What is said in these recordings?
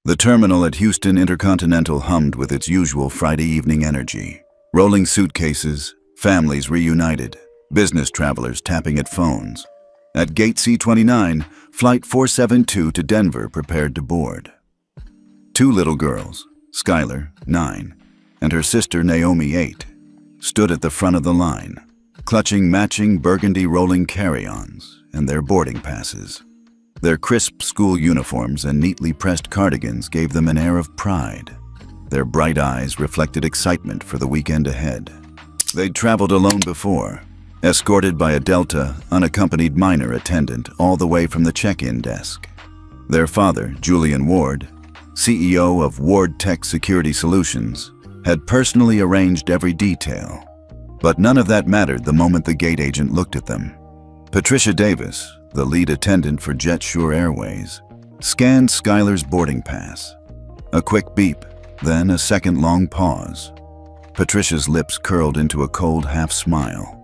The terminal at Houston Intercontinental hummed with its usual Friday evening energy. Rolling suitcases, families reunited, business travelers tapping at phones. At Gate C-29, Flight 472 to Denver prepared to board. Two little girls, Skylar, 9, and her sister Naomi, 8, stood at the front of the line, clutching matching burgundy rolling carry-ons and their boarding passes. Their crisp school uniforms and neatly pressed cardigans gave them an air of pride. Their bright eyes reflected excitement for the weekend ahead. They'd traveled alone before, escorted by a Delta, unaccompanied minor attendant all the way from the check-in desk. Their father, Julian Ward, CEO of Ward Tech Security Solutions, had personally arranged every detail. But none of that mattered the moment the gate agent looked at them. Patricia Davis, the lead attendant for JetSure Airways, scanned Skylar's boarding pass. A quick beep, then a second-long pause. Patricia's lips curled into a cold half-smile.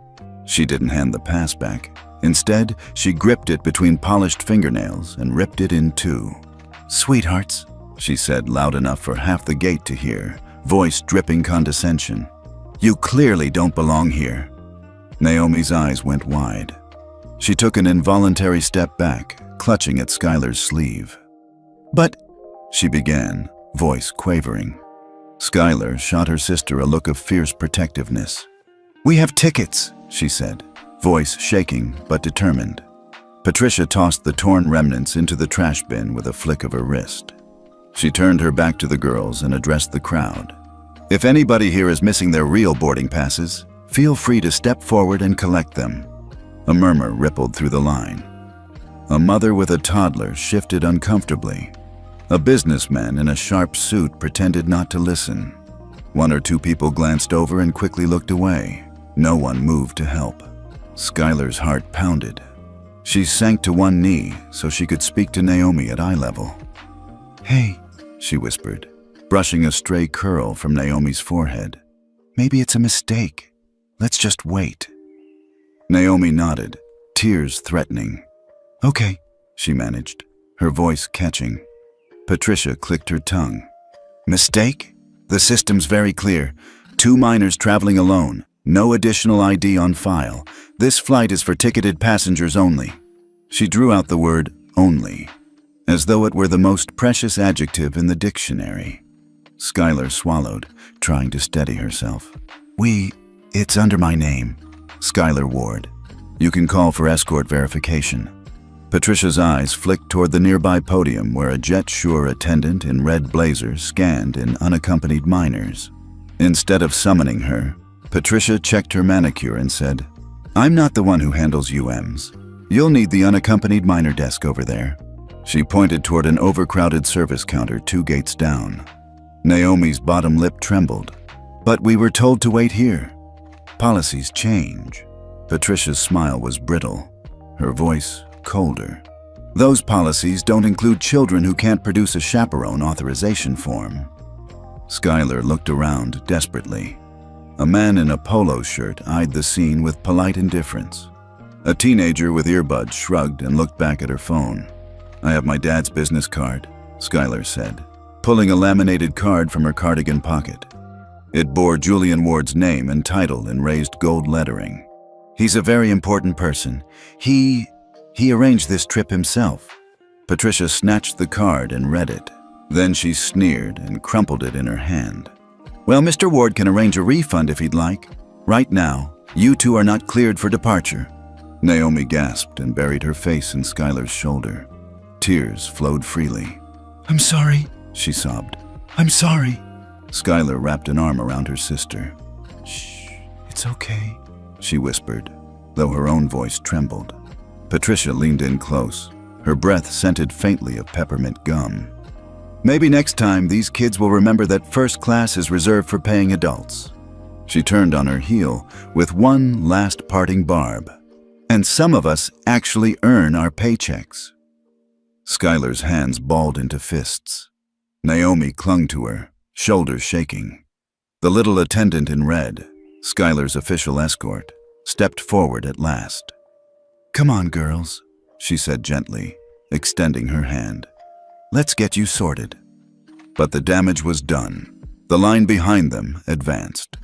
She didn't hand the pass back. Instead, she gripped it between polished fingernails and ripped it in two. "Sweethearts," she said loud enough for half the gate to hear, voice dripping condescension. "You clearly don't belong here." Naomi's eyes went wide. She took an involuntary step back, clutching at Skylar's sleeve. "But," she began, voice quavering. Skylar shot her sister a look of fierce protectiveness. "We have tickets," she said, voice shaking but determined. Patricia tossed the torn remnants into the trash bin with a flick of her wrist. She turned her back to the girls and addressed the crowd. "If anybody here is missing their real boarding passes, feel free to step forward and collect them." A murmur rippled through the line. A mother with a toddler shifted uncomfortably. A businessman in a sharp suit pretended not to listen. One or two people glanced over and quickly looked away. No one moved to help. Skylar's heart pounded. She sank to one knee so she could speak to Naomi at eye level. "Hey," she whispered, brushing a stray curl from Naomi's forehead. "Maybe it's a mistake. Let's just wait." Naomi nodded, tears threatening. "Okay," she managed, her voice catching. Patricia clicked her tongue. "Mistake? The system's very clear. 2 minors traveling alone. No additional ID on file. This flight is for ticketed passengers only." She drew out the word "only," as though it were the most precious adjective in the dictionary. Skylar swallowed, trying to steady herself. It's under my name. Skylar Ward. You can call for escort verification." Patricia's eyes flicked toward the nearby podium where a JetSure attendant in red blazer scanned in unaccompanied minors. Instead of summoning her, Patricia checked her manicure and said, "I'm not the one who handles UMs. You'll need the unaccompanied minor desk over there." She pointed toward an overcrowded service counter 2 gates down. Naomi's bottom lip trembled. "But we were told to wait here." "Policies change." Patricia's smile was brittle, her voice colder. "Those policies don't include children who can't produce a chaperone authorization form." Skylar looked around desperately. A man in a polo shirt eyed the scene with polite indifference. A teenager with earbuds shrugged and looked back at her phone. "I have my dad's business card," Skylar said, pulling a laminated card from her cardigan pocket. It bore Julian Ward's name and title in raised gold lettering. "He's a very important person. He arranged this trip himself." Patricia snatched the card and read it. Then she sneered and crumpled it in her hand. "Well, Mr. Ward can arrange a refund if he'd like. Right now, you two are not cleared for departure." Naomi gasped and buried her face in Skylar's shoulder. Tears flowed freely. "I'm sorry," she sobbed. "I'm sorry." Skylar wrapped an arm around her sister. "Shh, it's okay," she whispered, though her own voice trembled. Patricia leaned in close, her breath scented faintly of peppermint gum. "Maybe next time these kids will remember that first class is reserved for paying adults." She turned on her heel with one last parting barb. "And some of us actually earn our paychecks." Skylar's hands balled into fists. Naomi clung to her, shoulders shaking. The little attendant in red, Skylar's official escort, stepped forward at last. "Come on, girls," she said gently, extending her hand. "Let's get you sorted." But the damage was done. The line behind them advanced.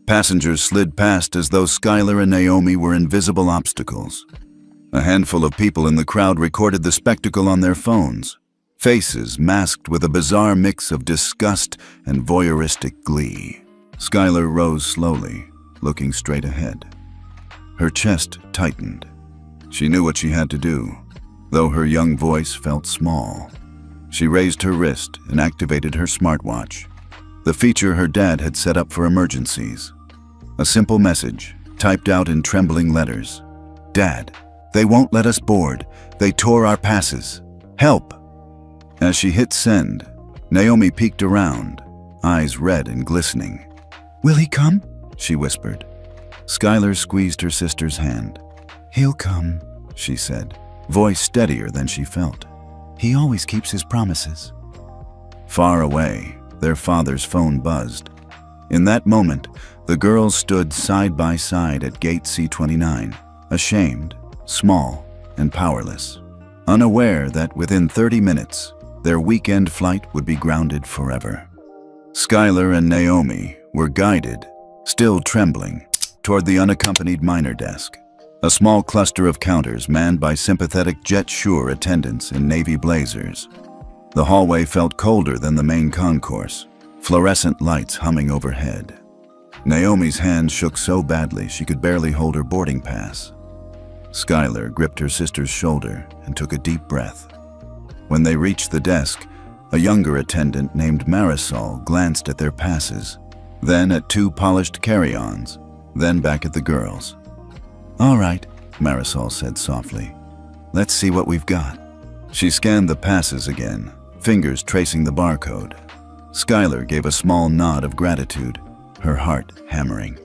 Passengers slid past as though Skylar and Naomi were invisible obstacles. A handful of people in the crowd recorded the spectacle on their phones, faces masked with a bizarre mix of disgust and voyeuristic glee. Skylar rose slowly, looking straight ahead. Her chest tightened. She knew what she had to do, though her young voice felt small. She raised her wrist and activated her smartwatch, the feature her dad had set up for emergencies. A simple message, typed out in trembling letters. "Dad, they won't let us board. They tore our passes. Help!" As she hit send, Naomi peeked around, eyes red and glistening. "Will he come?" she whispered. Skylar squeezed her sister's hand. "He'll come," she said, voice steadier than she felt. "He always keeps his promises." Far away, their father's phone buzzed. In that moment, the girls stood side by side at Gate C-29, ashamed, small, and powerless, unaware that within 30 minutes, their weekend flight would be grounded forever. Skylar and Naomi were guided, still trembling, toward the unaccompanied minor desk, a small cluster of counters manned by sympathetic jet-sure attendants in navy blazers. The hallway felt colder than the main concourse, fluorescent lights humming overhead. Naomi's hand shook so badly she could barely hold her boarding pass. Skylar gripped her sister's shoulder and took a deep breath. When they reached the desk, a younger attendant named Marisol glanced at their passes, then at two polished carry-ons, then back at the girls. "All right," Marisol said softly. "Let's see what we've got." She scanned the passes again, fingers tracing the barcode. Skylar gave a small nod of gratitude, her heart hammering.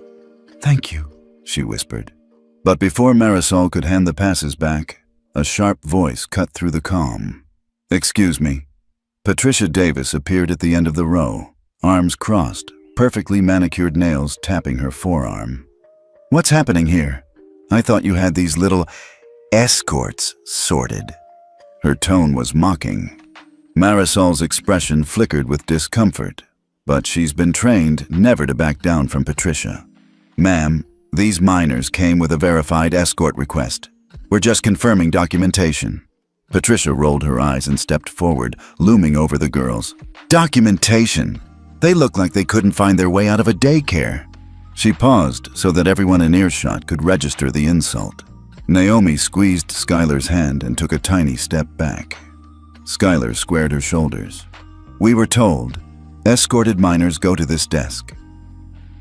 "Thank you," she whispered. But before Marisol could hand the passes back, a sharp voice cut through the calm. "Excuse me." Patricia Davis appeared at the end of the row, arms crossed, perfectly manicured nails tapping her forearm. "What's happening here? I thought you had these little escorts sorted." Her tone was mocking. Marisol's expression flickered with discomfort, but she's been trained never to back down from Patricia. "Ma'am, these minors came with a verified escort request. We're just confirming documentation." Patricia rolled her eyes and stepped forward, looming over the girls. "Documentation? They look like they couldn't find their way out of a daycare." She paused so that everyone in earshot could register the insult. Naomi squeezed Skylar's hand and took a tiny step back. Skylar squared her shoulders. "We were told, escorted minors go to this desk."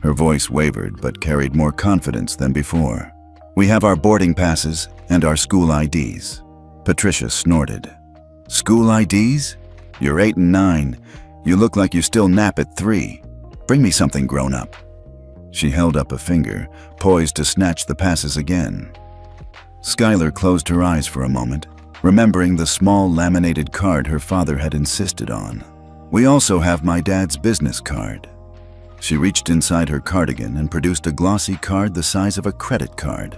Her voice wavered but carried more confidence than before. "We have our boarding passes and our school IDs." Patricia snorted. "School IDs? You're 8 and 9. You look like you still nap at 3. Bring me something grown up." She held up a finger, poised to snatch the passes again. Skylar closed her eyes for a moment, remembering the small laminated card her father had insisted on. "We also have my dad's business card." She reached inside her cardigan and produced a glossy card the size of a credit card.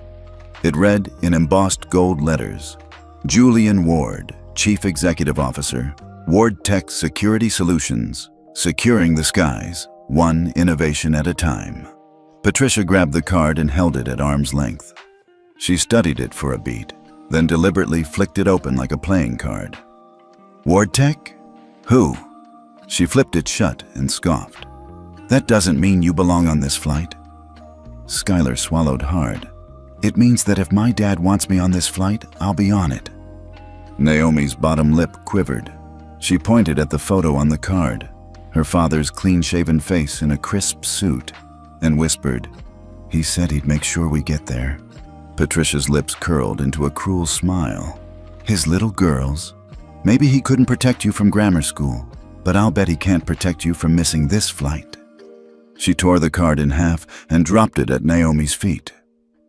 It read in embossed gold letters, "Julian Ward, Chief Executive Officer, Ward Tech Security Solutions, securing the skies, one innovation at a time." Patricia grabbed the card and held it at arm's length. She studied it for a beat, then deliberately flicked it open like a playing card. "Ward Tech? Who?" She flipped it shut and scoffed. "That doesn't mean you belong on this flight." Skylar swallowed hard. "It means that if my dad wants me on this flight, I'll be on it." Naomi's bottom lip quivered. She pointed at the photo on the card, her father's clean-shaven face in a crisp suit, and whispered, "He said he'd make sure we get there." Patricia's lips curled into a cruel smile. "His little girls? Maybe he couldn't protect you from grammar school, but I'll bet he can't protect you from missing this flight." She tore the card in half and dropped it at Naomi's feet.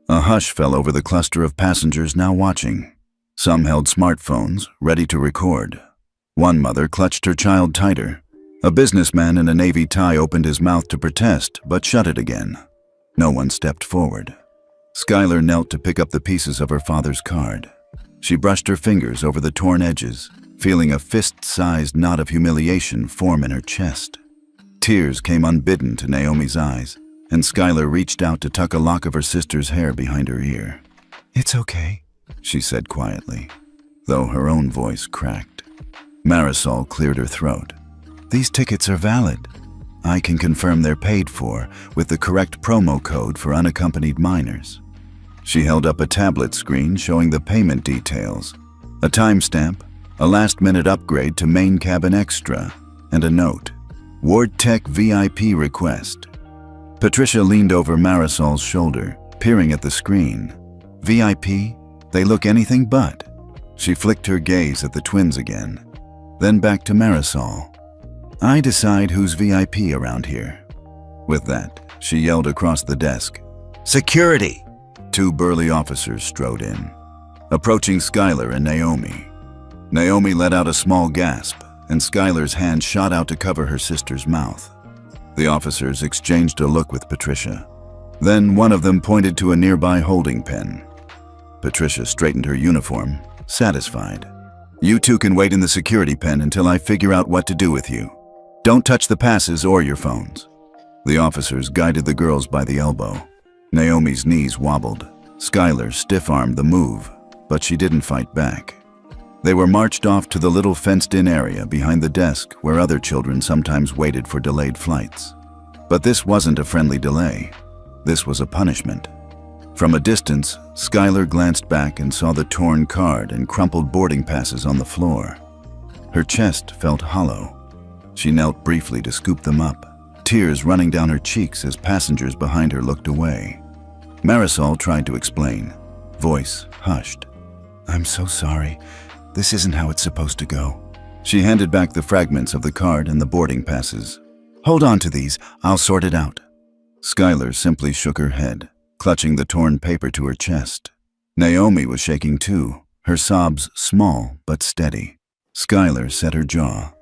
A hush fell over the cluster of passengers now watching. Some held smartphones, ready to record. One mother clutched her child tighter. A businessman in a navy tie opened his mouth to protest, but shut it again. No one stepped forward. Skylar knelt to pick up the pieces of her father's card. She brushed her fingers over the torn edges, feeling a fist-sized knot of humiliation form in her chest. Tears came unbidden to Naomi's eyes, and Skylar reached out to tuck a lock of her sister's hair behind her ear. "It's okay," she said quietly, though her own voice cracked. Marisol cleared her throat. "These tickets are valid. I can confirm they're paid for with the correct promo code for unaccompanied minors." She held up a tablet screen showing the payment details, a timestamp, a last-minute upgrade to main cabin extra, and a note, "Ward Tech VIP request." Patricia leaned over Marisol's shoulder, peering at the screen. "VIP? They look anything but." She flicked her gaze at the twins again, then back to Marisol. "I decide who's VIP around here." With that, she yelled across the desk, "Security!" Two burly officers strode in, approaching Skylar and Naomi. Naomi let out a small gasp, and Skylar's hand shot out to cover her sister's mouth. The officers exchanged a look with Patricia. Then one of them pointed to a nearby holding pen. Patricia straightened her uniform, satisfied. "You two can wait in the security pen until I figure out what to do with you. Don't touch the passes or your phones." The officers guided the girls by the elbow. Naomi's knees wobbled. Skylar stiff-armed the move, but she didn't fight back. They were marched off to the little fenced-in area behind the desk where other children sometimes waited for delayed flights. But this wasn't a friendly delay. This was a punishment. From a distance, Skylar glanced back and saw the torn card and crumpled boarding passes on the floor. Her chest felt hollow. She knelt briefly to scoop them up, tears running down her cheeks as passengers behind her looked away. Marisol tried to explain, voice hushed. "I'm so sorry. This isn't how it's supposed to go." She handed back the fragments of the card and the boarding passes. "Hold on to these. I'll sort it out." Skylar simply shook her head, clutching the torn paper to her chest. Naomi was shaking too, her sobs small but steady. Skylar set her jaw.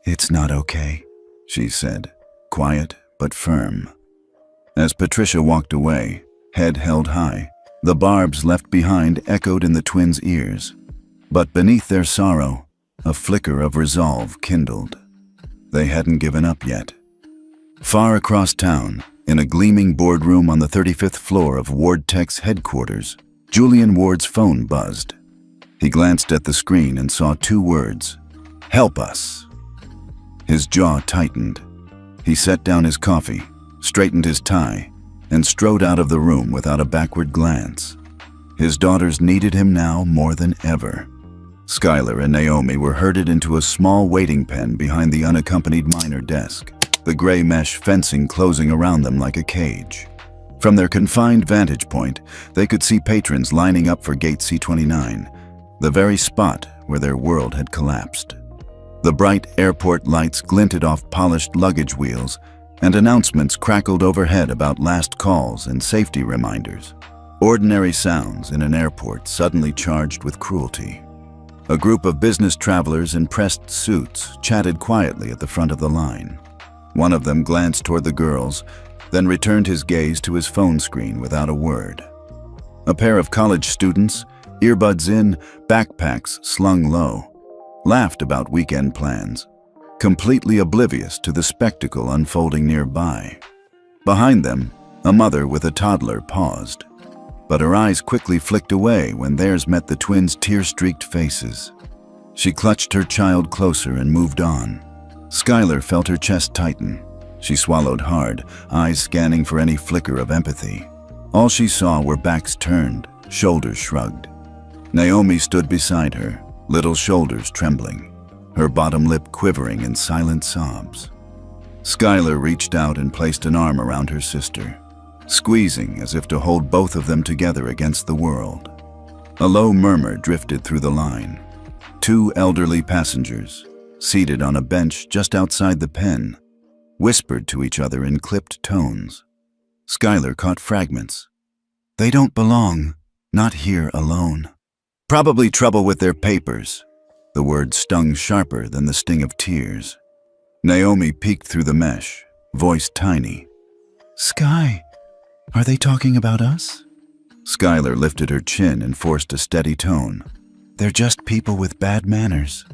"It's not okay," she said, quiet but firm. As Patricia walked away, head held high, the barbs left behind echoed in the twins' ears. But beneath their sorrow, a flicker of resolve kindled. They hadn't given up yet. Far across town, in a gleaming boardroom on the 35th floor of Ward Tech's headquarters, Julian Ward's phone buzzed. He glanced at the screen and saw two words, "Help us." His jaw tightened. He set down his coffee, straightened his tie, and strode out of the room without a backward glance. His daughters needed him now more than ever. Skylar and Naomi were herded into a small waiting pen behind the unaccompanied minor desk, the gray mesh fencing closing around them like a cage. From their confined vantage point, they could see patrons lining up for Gate C-29, the very spot where their world had collapsed. The bright airport lights glinted off polished luggage wheels, and announcements crackled overhead about last calls and safety reminders. Ordinary sounds in an airport suddenly charged with cruelty. A group of business travelers in pressed suits chatted quietly at the front of the line. One of them glanced toward the girls, then returned his gaze to his phone screen without a word. A pair of college students, earbuds in, backpacks slung low, laughed about weekend plans, completely oblivious to the spectacle unfolding nearby. Behind them, a mother with a toddler paused, but her eyes quickly flicked away when theirs met the twins' tear-streaked faces. She clutched her child closer and moved on. Skylar felt her chest tighten. She swallowed hard, eyes scanning for any flicker of empathy. All she saw were backs turned, shoulders shrugged. Naomi stood beside her, little shoulders trembling, her bottom lip quivering in silent sobs. Skylar reached out and placed an arm around her sister, squeezing as if to hold both of them together against the world. A low murmur drifted through the line. Two elderly passengers, seated on a bench just outside the pen, whispered to each other in clipped tones. Skylar caught fragments. "They don't belong, not here alone. Probably trouble with their papers." The word stung sharper than the sting of tears. Naomi peeked through the mesh, voice tiny. "Sky, are they talking about us?" Skylar lifted her chin and forced a steady tone. "They're just people with bad manners."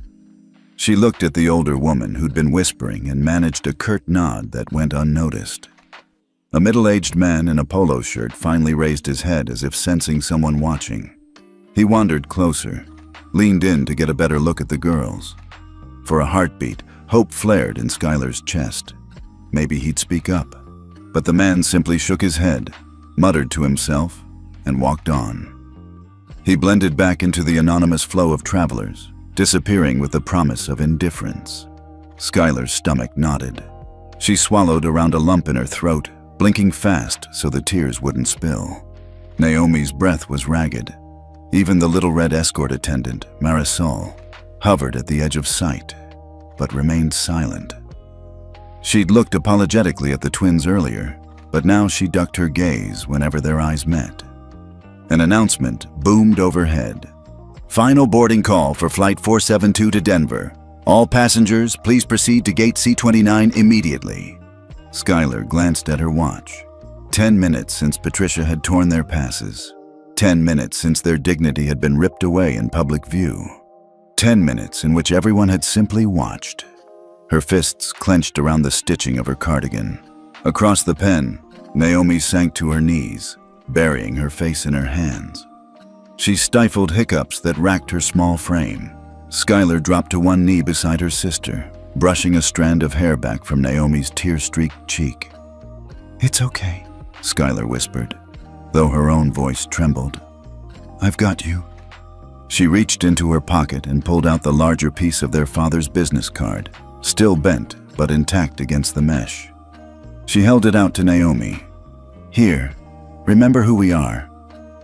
She looked at the older woman who'd been whispering and managed a curt nod that went unnoticed. A middle-aged man in a polo shirt finally raised his head as if sensing someone watching. He wandered closer, leaned in to get a better look at the girls. For a heartbeat, hope flared in Skylar's chest. Maybe he'd speak up. But the man simply shook his head, muttered to himself, and walked on. He blended back into the anonymous flow of travelers, disappearing with the promise of indifference. Skylar's stomach knotted. She swallowed around a lump in her throat, blinking fast so the tears wouldn't spill. Naomi's breath was ragged. Even the little red escort attendant, Marisol, hovered at the edge of sight, but remained silent. She'd looked apologetically at the twins earlier, but now she ducked her gaze whenever their eyes met. An announcement boomed overhead. Final boarding call for Flight 472 to Denver. All passengers, please proceed to Gate C29 immediately. Skylar glanced at her watch. 10 minutes since Patricia had torn their passes. 10 minutes since their dignity had been ripped away in public view. 10 minutes in which everyone had simply watched. Her fists clenched around the stitching of her cardigan. Across the pen, Naomi sank to her knees, burying her face in her hands. She stifled hiccups that racked her small frame. Skylar dropped to one knee beside her sister, brushing a strand of hair back from Naomi's tear-streaked cheek. "It's okay," Skylar whispered, though her own voice trembled. "I've got you." She reached into her pocket and pulled out the larger piece of their father's business card, still bent but intact against the mesh. She held it out to Naomi. "Here, remember who we are."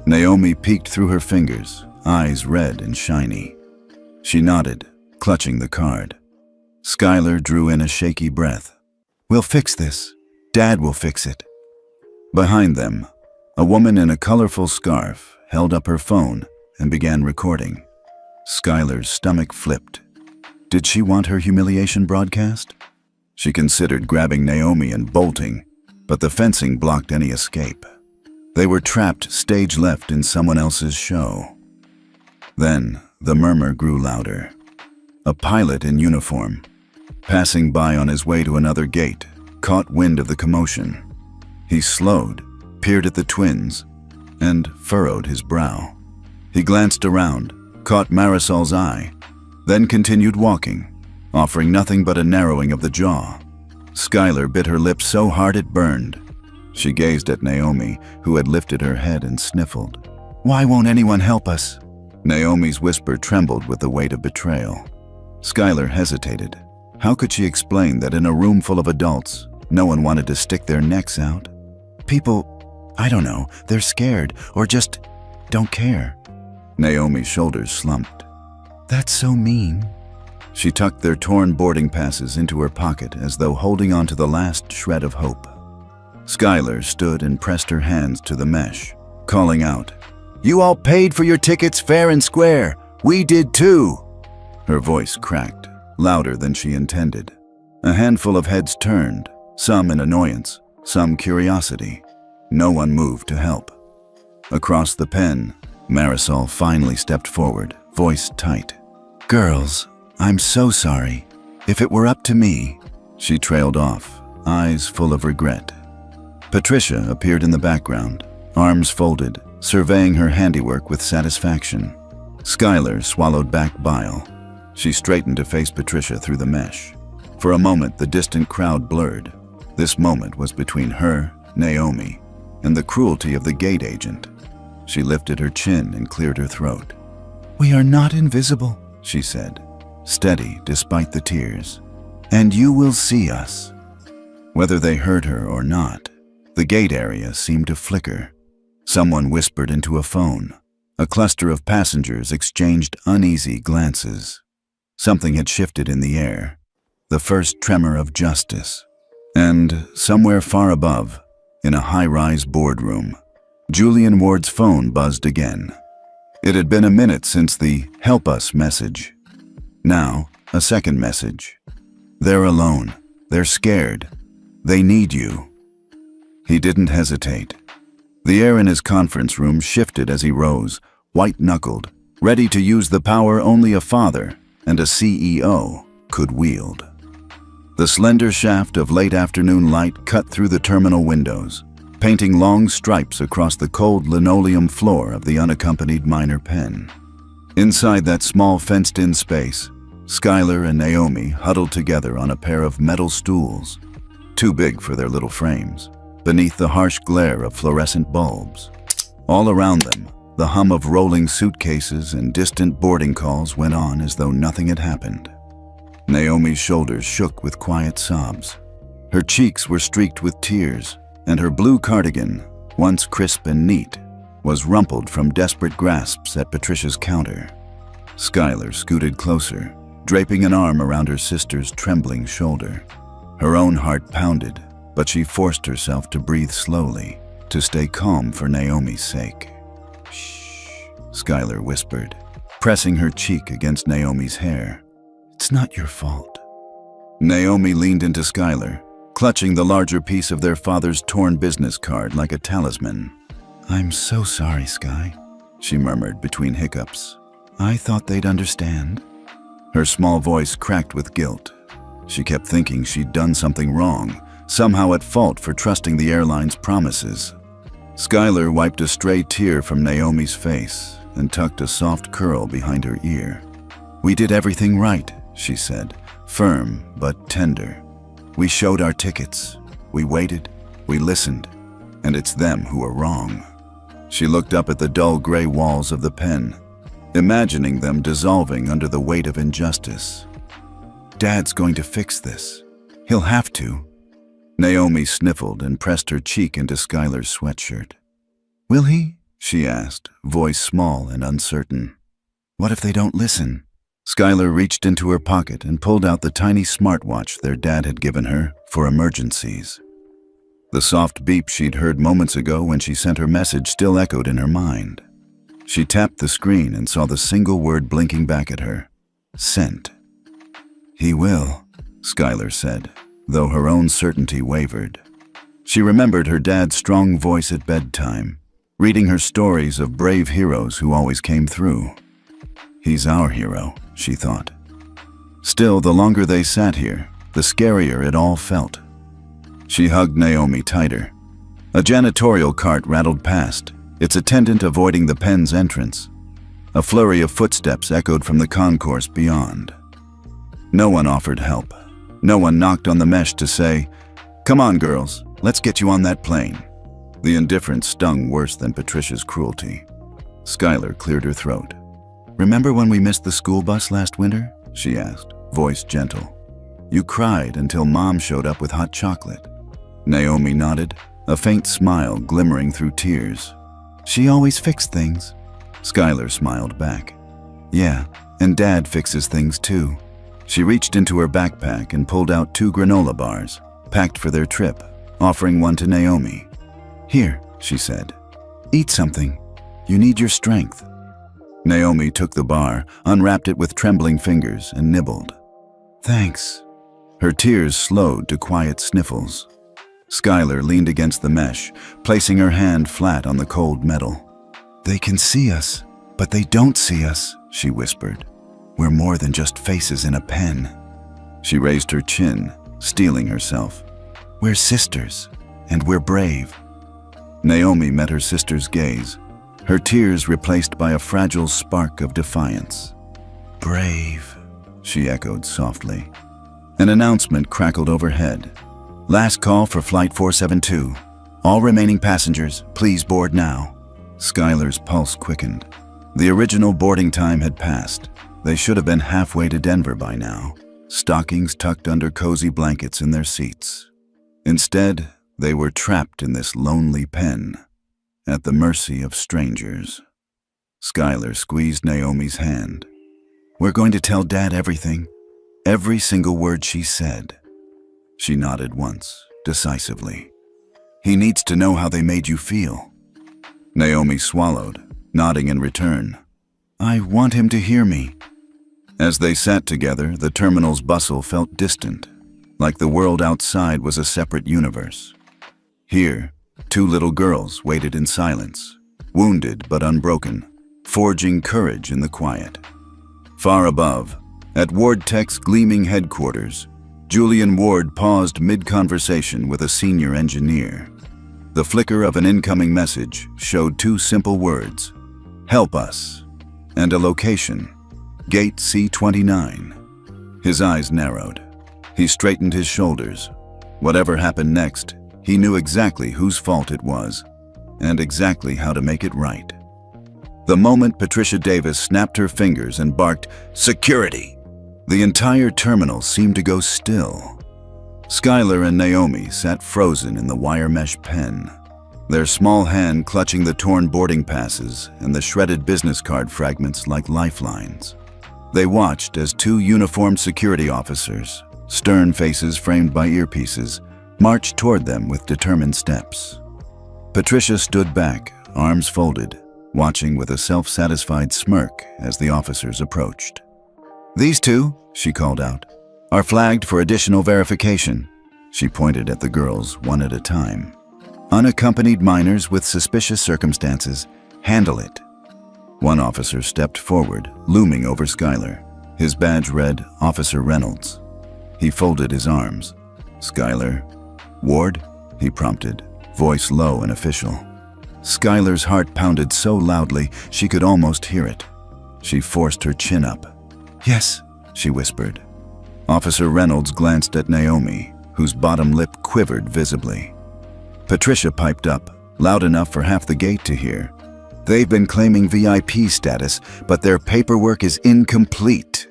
Naomi peeked through her fingers, eyes red and shiny. She nodded, clutching the card. Skylar drew in a shaky breath. "We'll fix this. Dad will fix it." Behind them, a woman in a colorful scarf held up her phone and began recording. Skylar's stomach flipped. Did she want her humiliation broadcast? She considered grabbing Naomi and bolting, but the fencing blocked any escape. They were trapped stage left in someone else's show. Then the murmur grew louder. A pilot in uniform, passing by on his way to another gate, caught wind of the commotion. He slowed, peered at the twins, and furrowed his brow. He glanced around, caught Marisol's eye, then continued walking, offering nothing but a narrowing of the jaw. Skylar bit her lip so hard it burned. She gazed at Naomi, who had lifted her head and sniffled. "Why won't anyone help us?" Naomi's whisper trembled with the weight of betrayal. Skylar hesitated. How could she explain that in a room full of adults, no one wanted to stick their necks out? People, I don't know, they're scared or just don't care. Naomi's shoulders slumped. "That's so mean." She tucked their torn boarding passes into her pocket as though holding on to the last shred of hope. Skylar stood and pressed her hands to the mesh, calling out, "You all paid for your tickets fair and square. We did too." Her voice cracked, louder than she intended. A handful of heads turned, some in annoyance, some curiosity. No one moved to help. Across the pen, Marisol finally stepped forward, voice tight. "Girls, I'm so sorry. If it were up to me..." She trailed off, eyes full of regret. Patricia appeared in the background, arms folded, surveying her handiwork with satisfaction. Skylar swallowed back bile. She straightened to face Patricia through the mesh. For a moment, the distant crowd blurred. This moment was between her, Naomi, and the cruelty of the gate agent. She lifted her chin and cleared her throat. "We are not invisible," she said, steady despite the tears. "And you will see us." Whether they heard her or not, the gate area seemed to flicker. Someone whispered into a phone. A cluster of passengers exchanged uneasy glances. Something had shifted in the air, the first tremor of justice. And somewhere far above, in a high-rise boardroom, Julian Ward's phone buzzed again. It had been a minute since the "Help us" message. Now, a second message. "They're alone. They're scared. They need you." He didn't hesitate. The air in his conference room shifted as he rose, white-knuckled, ready to use the power only a father and a CEO could wield. The slender shaft of late afternoon light cut through the terminal windows, painting long stripes across the cold linoleum floor of the unaccompanied minor pen. Inside that small fenced-in space, Skylar and Naomi huddled together on a pair of metal stools, too big for their little frames, beneath the harsh glare of fluorescent bulbs. All around them, the hum of rolling suitcases and distant boarding calls went on as though nothing had happened. Naomi's shoulders shook with quiet sobs. Her cheeks were streaked with tears, and her blue cardigan, once crisp and neat, was rumpled from desperate grasps at Patricia's counter. Skylar scooted closer, draping an arm around her sister's trembling shoulder. Her own heart pounded, but she forced herself to breathe slowly, to stay calm for Naomi's sake. "Shh," Skylar whispered, pressing her cheek against Naomi's hair. "It's not your fault." Naomi leaned into Skylar, clutching the larger piece of their father's torn business card like a talisman. "I'm so sorry, Sky," she murmured between hiccups. "I thought they'd understand." Her small voice cracked with guilt. She kept thinking she'd done something wrong, somehow at fault for trusting the airline's promises. Skylar wiped a stray tear from Naomi's face and tucked a soft curl behind her ear. "We did everything right," she said, firm but tender. "We showed our tickets. We waited. We listened. And it's them who are wrong." She looked up at the dull gray walls of the pen, imagining them dissolving under the weight of injustice. "Dad's going to fix this. He'll have to." Naomi sniffled and pressed her cheek into Skylar's sweatshirt. "Will he?" she asked, voice small and uncertain. "What if they don't listen?" Skylar reached into her pocket and pulled out the tiny smartwatch their dad had given her for emergencies. The soft beep she'd heard moments ago when she sent her message still echoed in her mind. She tapped the screen and saw the single word blinking back at her. "Sent." "He will," Skylar said, though her own certainty wavered. She remembered her dad's strong voice at bedtime, reading her stories of brave heroes who always came through. "He's our hero," she thought. Still, the longer they sat here, the scarier it all felt. She hugged Naomi tighter. A janitorial cart rattled past, its attendant avoiding the pen's entrance. A flurry of footsteps echoed from the concourse beyond. No one offered help. No one knocked on the mesh to say, "Come on, girls, let's get you on that plane." The indifference stung worse than Patricia's cruelty. Skylar cleared her throat. "Remember when we missed the school bus last winter?" she asked, voice gentle. "You cried until Mom showed up with hot chocolate." Naomi nodded, a faint smile glimmering through tears. "She always fixed things." Skylar smiled back. "Yeah, and Dad fixes things too." She reached into her backpack and pulled out 2 granola bars, packed for their trip, offering one to Naomi. "Here," she said. "Eat something. You need your strength." Naomi took the bar, unwrapped it with trembling fingers, and nibbled. "Thanks." Her tears slowed to quiet sniffles. Skylar leaned against the mesh, placing her hand flat on the cold metal. "They can see us, but they don't see us," she whispered. "We're more than just faces in a pen." She raised her chin, steeling herself. "We're sisters, and we're brave." Naomi met her sister's gaze, her tears replaced by a fragile spark of defiance. "Brave," she echoed softly. An announcement crackled overhead. "Last call for Flight 472. All remaining passengers, please board now." Skylar's pulse quickened. The original boarding time had passed. They should have been halfway to Denver by now, stockings tucked under cozy blankets in their seats. Instead, they were trapped in this lonely pen, at the mercy of strangers. Skylar squeezed Naomi's hand. "We're going to tell Dad everything, every single word she said." She nodded once, decisively. "He needs to know how they made you feel." Naomi swallowed, nodding in return. "I want him to hear me." As they sat together, the terminal's bustle felt distant, like the world outside was a separate universe. Here, 2 little girls waited in silence, wounded but unbroken, forging courage in the quiet. Far above, At Ward Tech's gleaming headquarters, Julian Ward paused mid-conversation with a senior engineer. The flicker of an incoming message showed two simple words, "Help us," and a location, Gate C-29. His eyes narrowed. He straightened his shoulders. Whatever happened next, he knew exactly whose fault it was, and exactly how to make it right. The moment Patricia Davis snapped her fingers and barked, "Security!" the entire terminal seemed to go still. Skylar and Naomi sat frozen in the wire mesh pen, their small hand clutching the torn boarding passes and the shredded business card fragments like lifelines. They watched as two uniformed security officers, stern faces framed by earpieces, marched toward them with determined steps. Patricia stood back, arms folded, watching with a self-satisfied smirk as the officers approached. "These two," she called out, "are flagged for additional verification." She pointed at the girls one at a time. "Unaccompanied minors with suspicious circumstances. Handle it." One officer stepped forward, looming over Skylar. His badge read, "Officer Reynolds." He folded his arms. "Skylar." "Ward?" he prompted, voice low and official. Skylar's heart pounded so loudly she could almost hear it. She forced her chin up. "Yes," she whispered. Officer Reynolds glanced at Naomi, whose bottom lip quivered visibly. Patricia piped up, loud enough for half the gate to hear. "They've been claiming VIP status, but their paperwork is incomplete."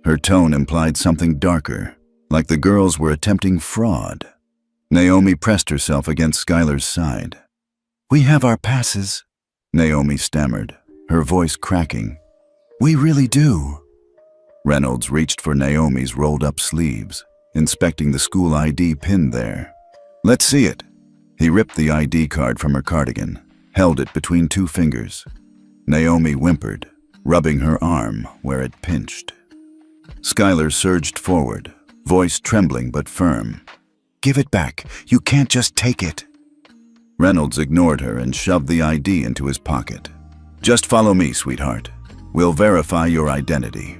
Her tone implied something darker, like the girls were attempting fraud. Naomi pressed herself against Skylar's side. "We have our passes," Naomi stammered, her voice cracking. "We really do." Reynolds reached for Naomi's rolled-up sleeves, inspecting the school ID pinned there. "Let's see it." He ripped the ID card from her cardigan, held it between two fingers. Naomi whimpered, rubbing her arm where it pinched. Skylar surged forward, voice trembling but firm. "Give it back. You can't just take it." Reynolds ignored her and shoved the ID into his pocket. "Just follow me, sweetheart. We'll verify your identity."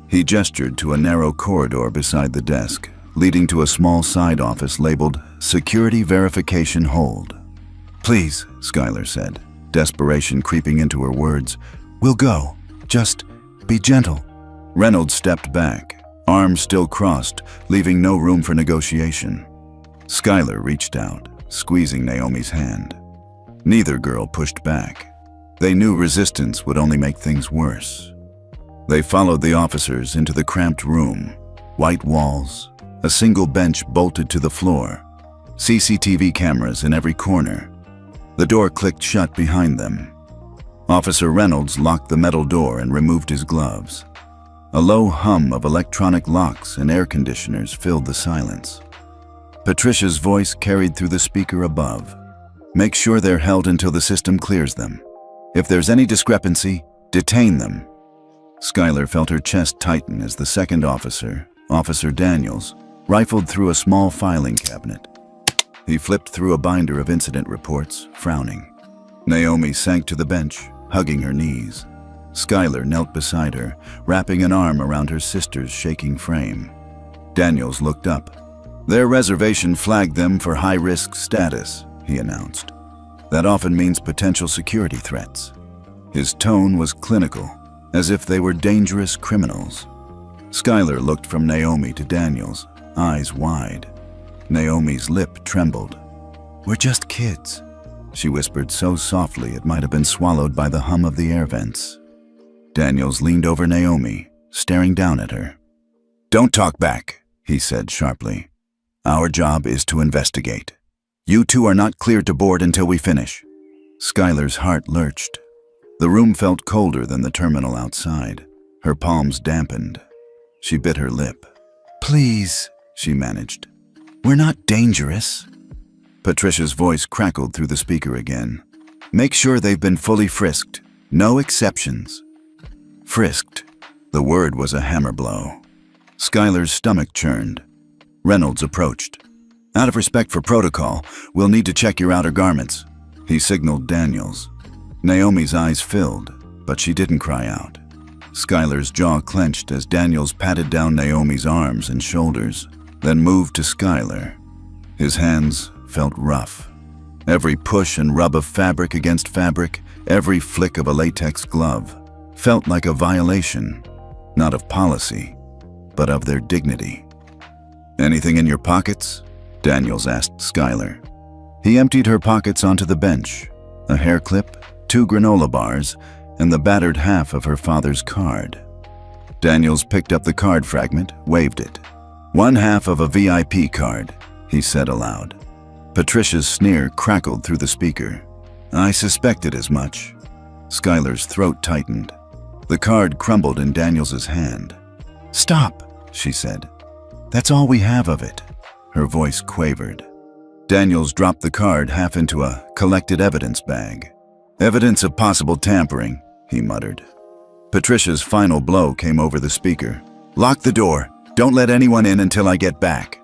He gestured to a narrow corridor beside the desk, leading to a small side office labeled Security Verification Hold. "Please," Skylar said, desperation creeping into her words. "We'll go. Just be gentle." Reynolds stepped back, arms still crossed, leaving no room for negotiation. Skylar reached out, squeezing Naomi's hand. Neither girl pushed back. They knew resistance would only make things worse. They followed the officers into the cramped room. White walls, a single bench bolted to the floor, CCTV cameras in every corner. The door clicked shut behind them. Officer Reynolds locked the metal door and removed his gloves. A low hum of electronic locks and air conditioners filled the silence. Patricia's voice carried through the speaker above. "Make sure they're held until the system clears them. If there's any discrepancy, detain them." Skylar felt her chest tighten as the second officer, Officer Daniels, rifled through a small filing cabinet. He flipped through a binder of incident reports, frowning. Naomi sank to the bench, hugging her knees. Skylar knelt beside her, wrapping an arm around her sister's shaking frame. Daniels looked up. "Their reservation flagged them for high-risk status," he announced. "That often means potential security threats." His tone was clinical, as if they were dangerous criminals. Skylar looked from Naomi to Daniels, eyes wide. Naomi's lip trembled. "We're just kids," she whispered so softly it might have been swallowed by the hum of the air vents. Daniels leaned over Naomi, staring down at her. "Don't talk back," he said sharply. "Our job is to investigate. You two are not cleared to board until we finish." Skylar's heart lurched. The room felt colder than the terminal outside. Her palms dampened. She bit her lip. "Please," she managed. "We're not dangerous." Patricia's voice crackled through the speaker again. "Make sure they've been fully frisked. No exceptions." Frisked. The word was a hammer blow. Skylar's stomach churned. Reynolds approached. "Out of respect for protocol, we'll need to check your outer garments," he signaled Daniels. Naomi's eyes filled, but she didn't cry out. Skylar's jaw clenched as Daniels patted down Naomi's arms and shoulders, then moved to Skylar. His hands felt rough. Every push and rub of fabric against fabric, every flick of a latex glove, felt like a violation, not of policy, but of their dignity. "Anything in your pockets?" Daniels asked Skylar. He emptied her pockets onto the bench, a hair clip, 2 granola bars, and the battered half of her father's card. Daniels picked up the card fragment, waved it. "One half of a VIP card," he said aloud. Patricia's sneer crackled through the speaker. "I suspected as much." Skylar's throat tightened. The card crumbled in Daniels's hand. "Stop," she said. "That's all we have of it." Her voice quavered. Daniels dropped the card half into a collected evidence bag. "Evidence of possible tampering," he muttered. Patricia's final blow came over the speaker. "Lock the door. Don't let anyone in until I get back."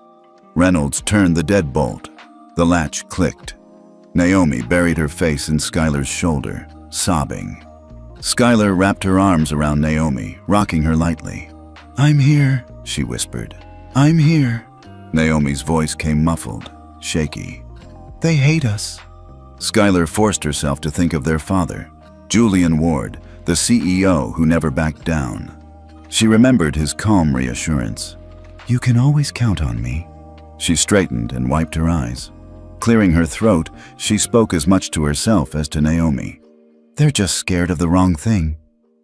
Reynolds turned the deadbolt. The latch clicked. Naomi buried her face in Skylar's shoulder, sobbing. Skylar wrapped her arms around Naomi, rocking her lightly. "I'm here," she whispered. "I'm here." Naomi's voice came muffled, shaky. "They hate us." Skylar forced herself to think of their father, Julian Ward, the CEO who never backed down. She remembered his calm reassurance. "You can always count on me." She straightened and wiped her eyes. Clearing her throat, she spoke as much to herself as to Naomi. "They're just scared of the wrong thing."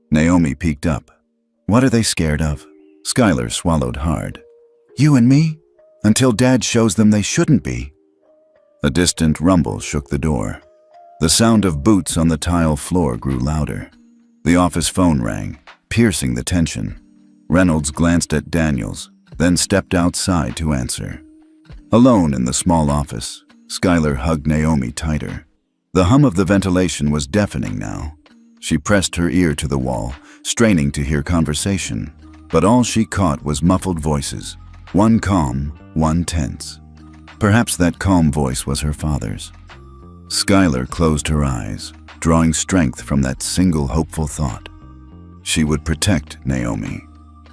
Naomi peeked up. "What are they scared of?" Skylar swallowed hard. "You and me? Until Dad shows them they shouldn't be." A distant rumble shook the door. The sound of boots on the tile floor grew louder. The office phone rang, piercing the tension. Reynolds glanced at Daniels, then stepped outside to answer. Alone in the small office, Skylar hugged Naomi tighter. The hum of the ventilation was deafening now. She pressed her ear to the wall, straining to hear conversation, but all she caught was muffled voices, one calm, one tense. Perhaps that calm voice was her father's. Skylar closed her eyes, drawing strength from that single hopeful thought. She would protect Naomi.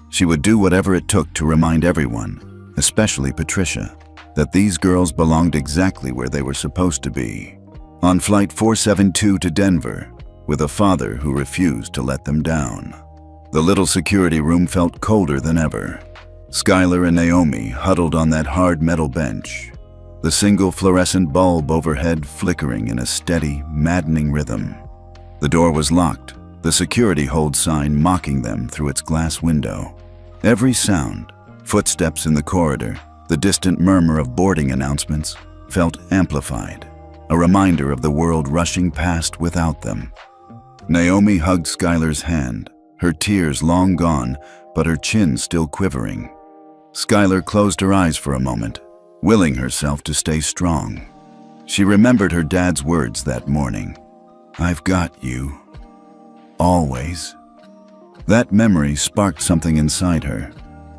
She would do whatever it took to remind everyone, especially Patricia, that these girls belonged exactly where they were supposed to be, on Flight 472 to Denver, with a father who refused to let them down. The little security room felt colder than ever. Skylar and Naomi huddled on that hard metal bench, the single fluorescent bulb overhead flickering in a steady, maddening rhythm. The door was locked, the security hold sign mocking them through its glass window. Every sound, footsteps in the corridor, the distant murmur of boarding announcements, felt amplified, a reminder of the world rushing past without them. Naomi hugged Skylar's hand, her tears long gone, but her chin still quivering. Skylar closed her eyes for a moment, willing herself to stay strong. She remembered her dad's words that morning. "I've got you. Always." That memory sparked something inside her,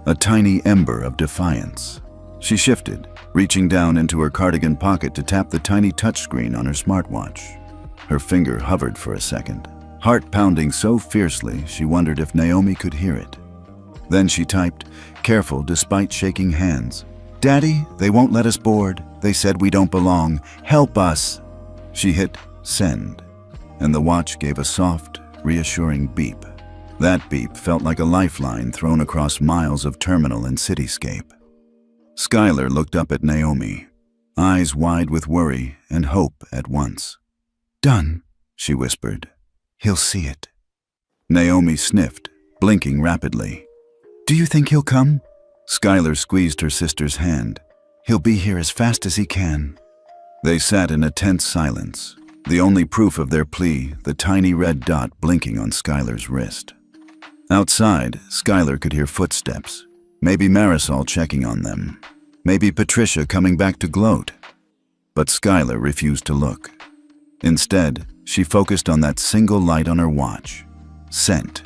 a tiny ember of defiance. She shifted, reaching down into her cardigan pocket to tap the tiny touchscreen on her smartwatch. Her finger hovered for a second, heart pounding so fiercely she wondered if Naomi could hear it. Then she typed, careful despite shaking hands. "Daddy, they won't let us board. They said we don't belong. Help us." She hit send, and the watch gave a soft, reassuring beep. That beep felt like a lifeline thrown across miles of terminal and cityscape. Skylar looked up at Naomi, eyes wide with worry and hope at once. "Done," she whispered. "He'll see it." Naomi sniffed, blinking rapidly. "Do you think he'll come?" Skylar squeezed her sister's hand. "He'll be here as fast as he can." They sat in a tense silence, the only proof of their plea the tiny red dot blinking on Skylar's wrist. Outside, Skylar could hear footsteps, maybe Marisol checking on them, maybe Patricia coming back to gloat. But Skylar refused to look. Instead, she focused on that single light on her watch. Sent.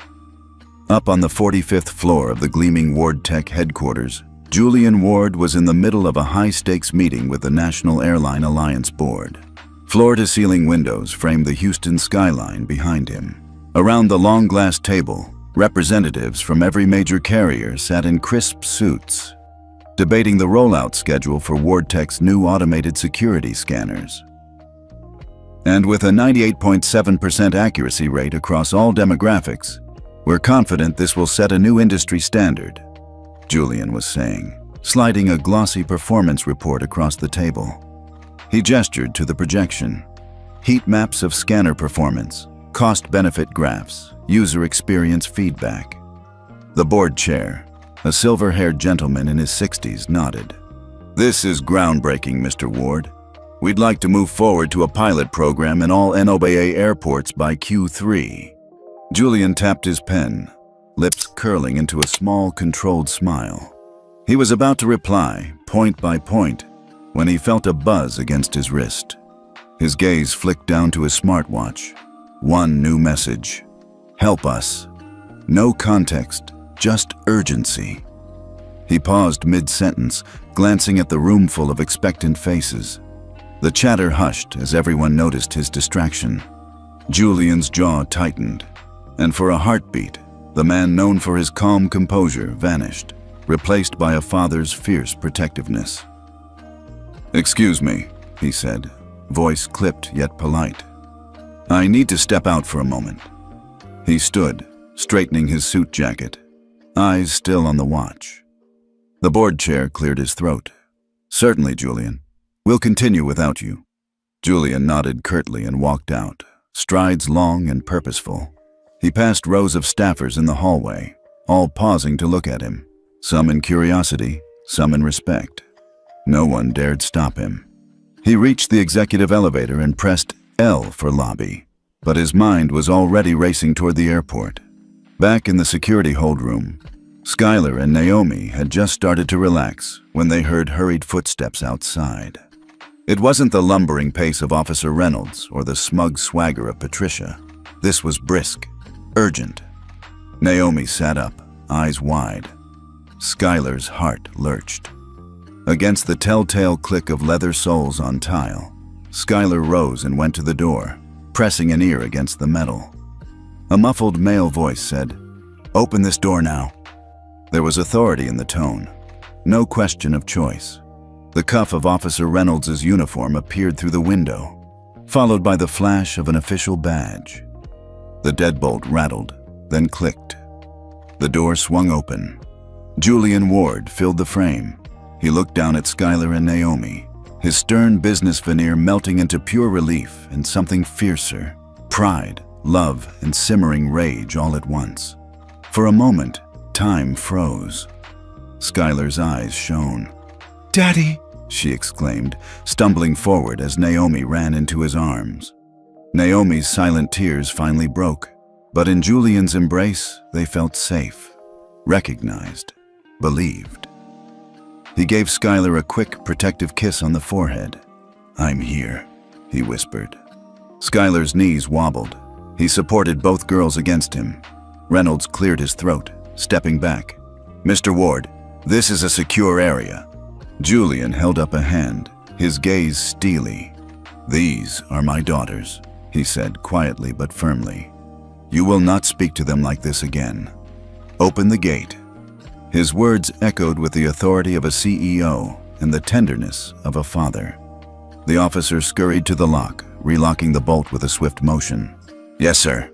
Up on the 45th floor of the gleaming Ward Tech headquarters, Julian Ward was in the middle of a high-stakes meeting with the National Airline Alliance Board. Floor-to-ceiling windows framed the Houston skyline behind him. Around the long glass table, Representatives from every major carrier sat in crisp suits, debating the rollout schedule for WardTech's new automated security scanners. And with a 98.7% accuracy rate across all demographics, we're confident this will set a new industry standard, Julian was saying, sliding a glossy performance report across the table. He gestured to the projection. Heat maps of scanner performance, cost-benefit graphs, user experience feedback. The board chair, a silver-haired gentleman in his 60s, nodded. "This is groundbreaking, Mr. Ward. We'd like to move forward to a pilot program in all NOBA airports by Q3. Julian tapped his pen, lips curling into a small, controlled smile. He was about to reply, point by point, when he felt a buzz against his wrist. His gaze flicked down to his smartwatch. One new message. "Help us." No context, just urgency. He paused mid-sentence, glancing at the room full of expectant faces. The chatter hushed as everyone noticed his distraction. Julian's jaw tightened, and for a heartbeat, the man known for his calm composure vanished, replaced by a father's fierce protectiveness. "Excuse me," he said, voice clipped yet polite. "I need to step out for a moment." He stood, straightening his suit jacket, eyes still on the watch. The board chair cleared his throat. "Certainly, Julian. We'll continue without you." Julian nodded curtly and walked out, strides long and purposeful. He passed rows of staffers in the hallway, all pausing to look at him, some in curiosity, some in respect. No one dared stop him. He reached the executive elevator and pressed L for lobby, but his mind was already racing toward the airport. Back in the security hold room, Skylar and Naomi had just started to relax when they heard hurried footsteps outside. It wasn't the lumbering pace of Officer Reynolds or the smug swagger of Patricia. This was brisk, urgent. Naomi sat up, eyes wide. Skylar's heart lurched. Against the telltale click of leather soles on tile, Skylar rose and went to the door, pressing an ear against the metal. A muffled male voice said, "Open this door now." There was authority in the tone, no question of choice. The cuff of Officer Reynolds' uniform appeared through the window, followed by the flash of an official badge. The deadbolt rattled, then clicked. The door swung open. Julian Ward filled the frame. He looked down at Skylar and Naomi, his stern business veneer melting into pure relief and something fiercer, pride, love, and simmering rage all at once. For a moment, time froze. Skylar's eyes shone. "Daddy!" she exclaimed, stumbling forward as Naomi ran into his arms. Naomi's silent tears finally broke, but in Julian's embrace, they felt safe, recognized, believed. He gave Skylar a quick, protective kiss on the forehead. "I'm here," he whispered. Skylar's knees wobbled. He supported both girls against him. Reynolds cleared his throat, stepping back. "Mr. Ward, this is a secure area." Julian held up a hand, his gaze steely. "These are my daughters," he said quietly but firmly. "You will not speak to them like this again. Open the gate." His words echoed with the authority of a CEO and the tenderness of a father. The officer scurried to the lock, relocking the bolt with a swift motion. "Yes, sir."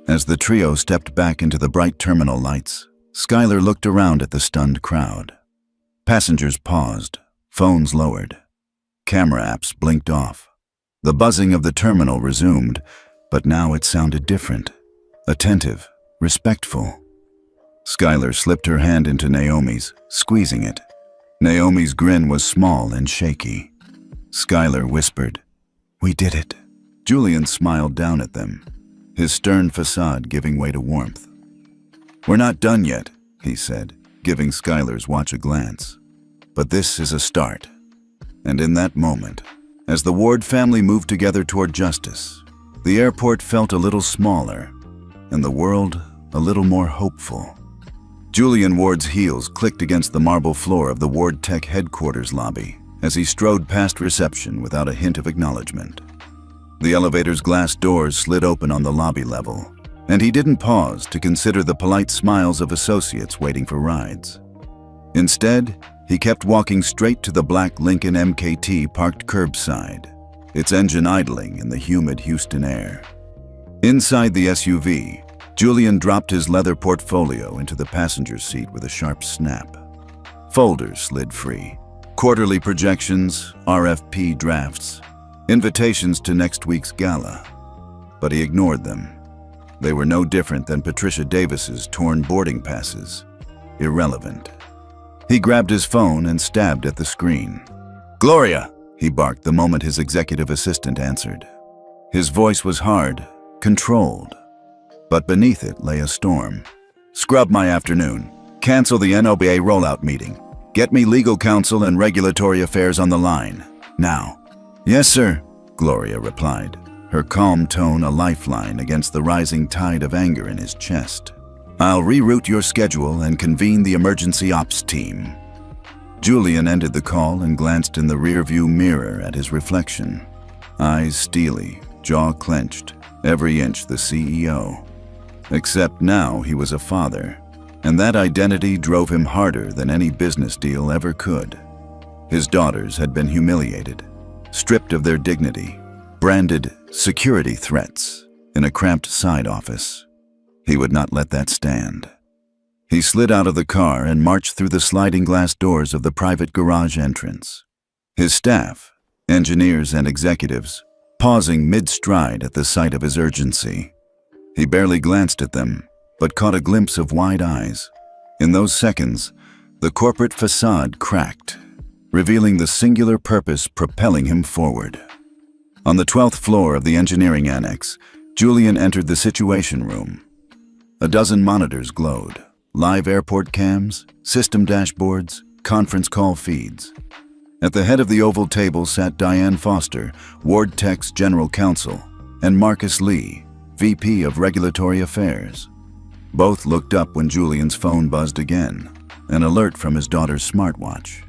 As the trio stepped back into the bright terminal lights, Skylar looked around at the stunned crowd. Passengers paused, phones lowered. Camera apps blinked off. The buzzing of the terminal resumed, but now it sounded different. Attentive, respectful. Skylar slipped her hand into Naomi's, squeezing it. Naomi's grin was small and shaky. Skylar whispered, "We did it." Julian smiled down at them, his stern facade giving way to warmth. "We're not done yet," he said, giving Skylar's watch a glance. "But this is a start." And in that moment, as the Ward family moved together toward justice, the airport felt a little smaller, and the world a little more hopeful. Julian Ward's heels clicked against the marble floor of the Ward Tech headquarters lobby as he strode past reception without a hint of acknowledgement. The elevator's glass doors slid open on the lobby level, And he didn't pause to consider the polite smiles of associates waiting for rides. Instead, he kept walking straight to the black Lincoln MKT parked curbside, its engine idling in the humid Houston air. Inside the SUV, Julian dropped his leather portfolio into the passenger seat with a sharp snap. Folders slid free. Quarterly projections, RFP drafts, invitations to next week's gala. But he ignored them. They were no different than Patricia Davis's torn boarding passes. Irrelevant. He grabbed his phone and stabbed at the screen. "Gloria!" he barked the moment his executive assistant answered. His voice was hard, controlled. But beneath it lay a storm. "Scrub my afternoon. Cancel the NOBA rollout meeting. Get me legal counsel and regulatory affairs on the line. Now." "Yes, sir," Gloria replied, her calm tone a lifeline against the rising tide of anger in his chest. "I'll reroute your schedule and convene the emergency ops team." Julian ended the call and glanced in the rearview mirror at his reflection. Eyes steely, jaw clenched, every inch the CEO. Except now he was a father, and that identity drove him harder than any business deal ever could. His daughters had been humiliated, stripped of their dignity, branded security threats in a cramped side office. He would not let that stand. He slid out of the car and marched through the sliding glass doors of the private garage entrance. His staff, engineers and executives, pausing mid-stride at the sight of his urgency. He barely glanced at them, but caught a glimpse of wide eyes. In those seconds, the corporate facade cracked, revealing the singular purpose propelling him forward. On the 12th floor of the engineering annex, Julian entered the situation room. A dozen monitors glowed, live airport cams, system dashboards, conference call feeds. At the head of the oval table sat Diane Foster, Ward Tech's general counsel, and Marcus Lee, VP of Regulatory Affairs. Both looked up when Julian's phone buzzed again, an alert from his daughter's smartwatch.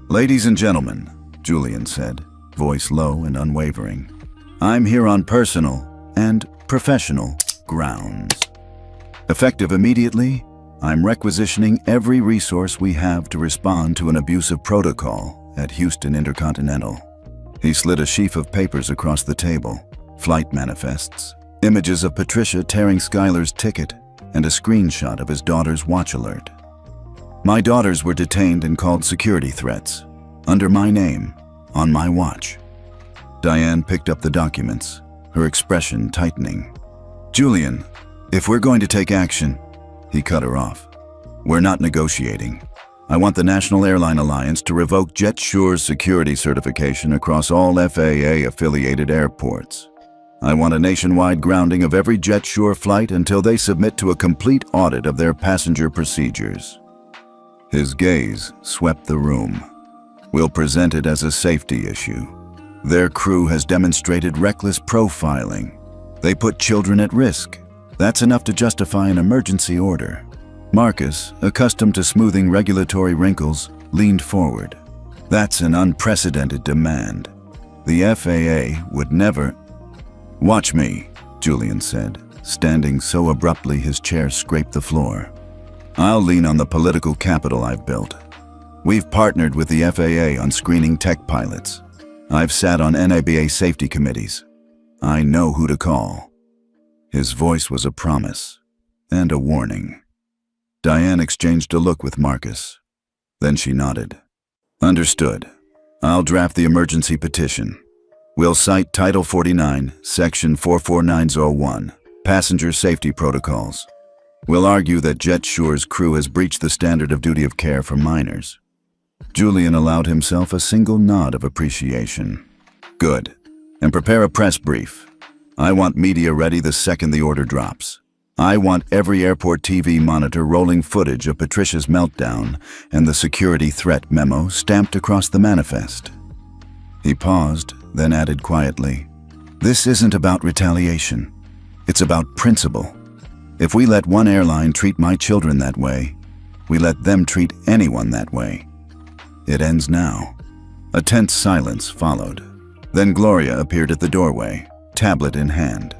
"Ladies and gentlemen," Julian said, voice low and unwavering, "I'm here on personal and professional grounds. Effective immediately, I'm requisitioning every resource we have to respond to an abusive protocol at Houston Intercontinental." He slid a sheaf of papers across the table, flight manifests, images of Patricia tearing Skylar's ticket, and a screenshot of his daughter's watch alert. "My daughters were detained and called security threats, under my name, on my watch." Diane picked up the documents, her expression tightening. "Julian, if we're going to take action," he cut her off. "We're not negotiating. I want the National Airline Alliance to revoke JetSure's security certification across all FAA-affiliated airports. I want a nationwide grounding of every JetSure flight until they submit to a complete audit of their passenger procedures." His gaze swept the room. "We'll present it as a safety issue. Their crew has demonstrated reckless profiling. They put children at risk. That's enough to justify an emergency order." Marcus, accustomed to smoothing regulatory wrinkles, leaned forward. "That's an unprecedented demand. The FAA would never—" "Watch me," Julian said, standing so abruptly his chair scraped the floor. "I'll lean on the political capital I've built. We've partnered with the FAA on screening tech pilots. I've sat on NABA safety committees. I know who to call." His voice was a promise and a warning. Diane exchanged a look with Marcus. Then she nodded. "Understood. I'll draft the emergency petition. We'll cite Title 49, Section 44901, Passenger Safety Protocols. We'll argue that JetSure's crew has breached the standard of duty of care for minors." Julian allowed himself a single nod of appreciation. "Good. And prepare a press brief. I want media ready the second the order drops. I want every airport TV monitor rolling footage of Patricia's meltdown and the security threat memo stamped across the manifest." He paused, then added quietly, "This isn't about retaliation. It's about principle. If we let one airline treat my children that way, we let them treat anyone that way. It ends now." A tense silence followed. Then Gloria appeared at the doorway, tablet in hand.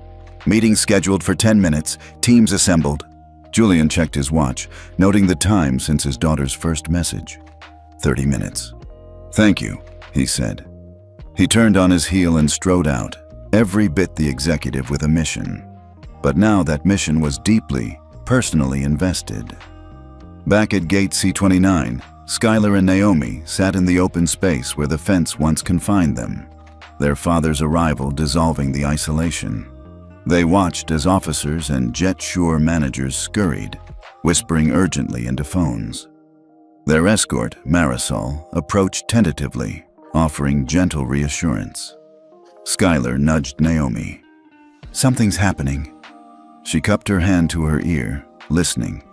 Meeting scheduled for 10 minutes. Teams assembled. Julian checked his watch, noting the time since his daughter's first message. 30 minutes. Thank you, he said. He turned on his heel and strode out, every bit the executive with a mission. But now that mission was deeply, personally invested. Back at Gate C29, Skylar and Naomi sat in the open space where the fence once confined them, their father's arrival dissolving the isolation. They watched as officers and jet-sure managers scurried, whispering urgently into phones. Their escort, Marisol, approached tentatively, offering gentle reassurance. Skylar nudged Naomi. Something's happening. She cupped her hand to her ear, listening.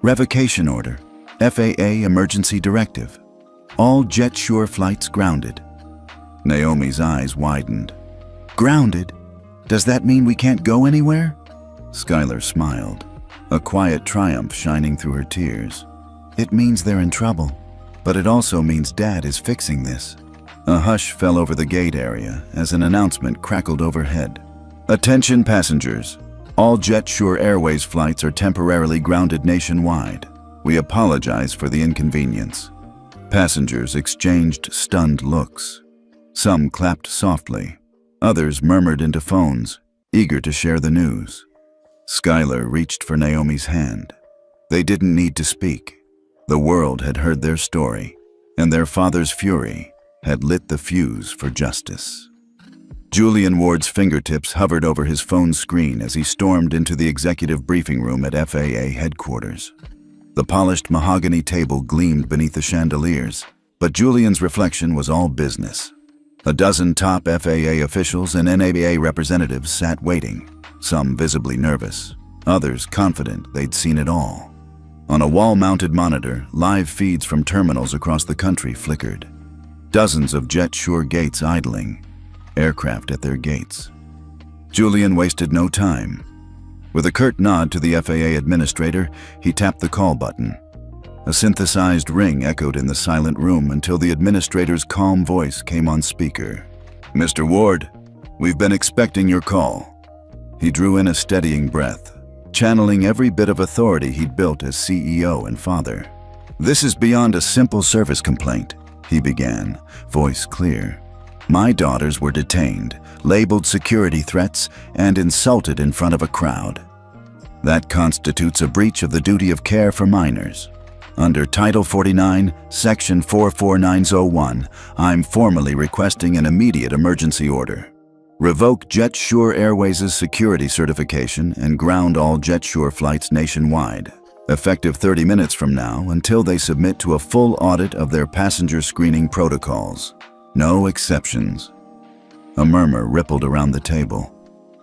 Revocation order. FAA emergency directive. All jet-sure flights grounded. Naomi's eyes widened. Grounded? Does that mean we can't go anywhere? Skylar smiled, a quiet triumph shining through her tears. It means they're in trouble, but it also means Dad is fixing this. A hush fell over the gate area as an announcement crackled overhead. Attention passengers. All jet-sure Airways flights are temporarily grounded nationwide. We apologize for the inconvenience. Passengers exchanged stunned looks. Some clapped softly. Others murmured into phones, eager to share the news. Skylar reached for Naomi's hand. They didn't need to speak. The world had heard their story, and their father's fury had lit the fuse for justice. Julian Ward's fingertips hovered over his phone screen as he stormed into the executive briefing room at FAA headquarters. The polished mahogany table gleamed beneath the chandeliers, but Julian's reflection was all business. A dozen top FAA officials and NABA representatives sat waiting, some visibly nervous, others confident they'd seen it all. On a wall-mounted monitor, live feeds from terminals across the country flickered. Dozens of jet-sure gates idling, aircraft at their gates. Julian wasted no time. With a curt nod to the FAA administrator, he tapped the call button. A synthesized ring echoed in the silent room until the administrator's calm voice came on speaker. Mr. Ward, we've been expecting your call. He drew in a steadying breath, channeling every bit of authority he'd built as CEO and father. This is beyond a simple service complaint, he began, voice clear. My daughters were detained, labeled security threats, and insulted in front of a crowd. That constitutes a breach of the duty of care for minors. Under Title 49, Section 44901, I'm formally requesting an immediate emergency order. Revoke jet-sure Airways' security certification and ground all jet-sure flights nationwide, effective 30 minutes from now until they submit to a full audit of their passenger screening protocols. No exceptions. A murmur rippled around the table.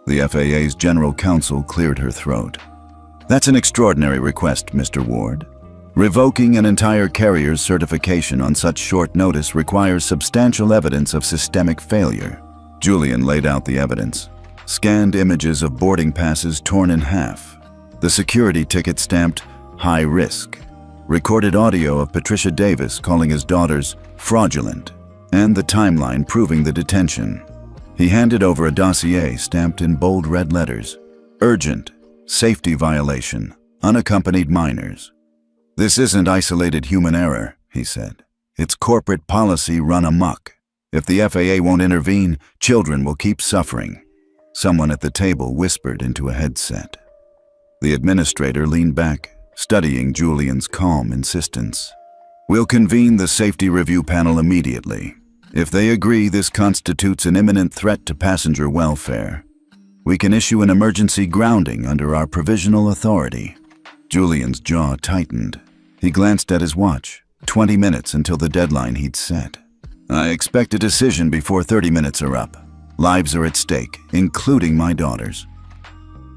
The FAA's general counsel cleared her throat. That's an extraordinary request, Mr. Ward. Revoking an entire carrier's certification on such short notice requires substantial evidence of systemic failure. Julian laid out the evidence. Scanned images of boarding passes torn in half. The security ticket stamped, high risk. Recorded audio of Patricia Davis calling his daughters fraudulent. And the timeline proving the detention. He handed over a dossier stamped in bold red letters. Urgent. Safety violation. Unaccompanied minors. This isn't isolated human error, he said. It's corporate policy run amok. If the FAA won't intervene, children will keep suffering. Someone at the table whispered into a headset. The administrator leaned back, studying Julian's calm insistence. We'll convene the safety review panel immediately. If they agree this constitutes an imminent threat to passenger welfare, we can issue an emergency grounding under our provisional authority. Julian's jaw tightened. He glanced at his watch. 20 minutes until the deadline he'd set. I expect a decision before 30 minutes are up. Lives are at stake, including my daughters.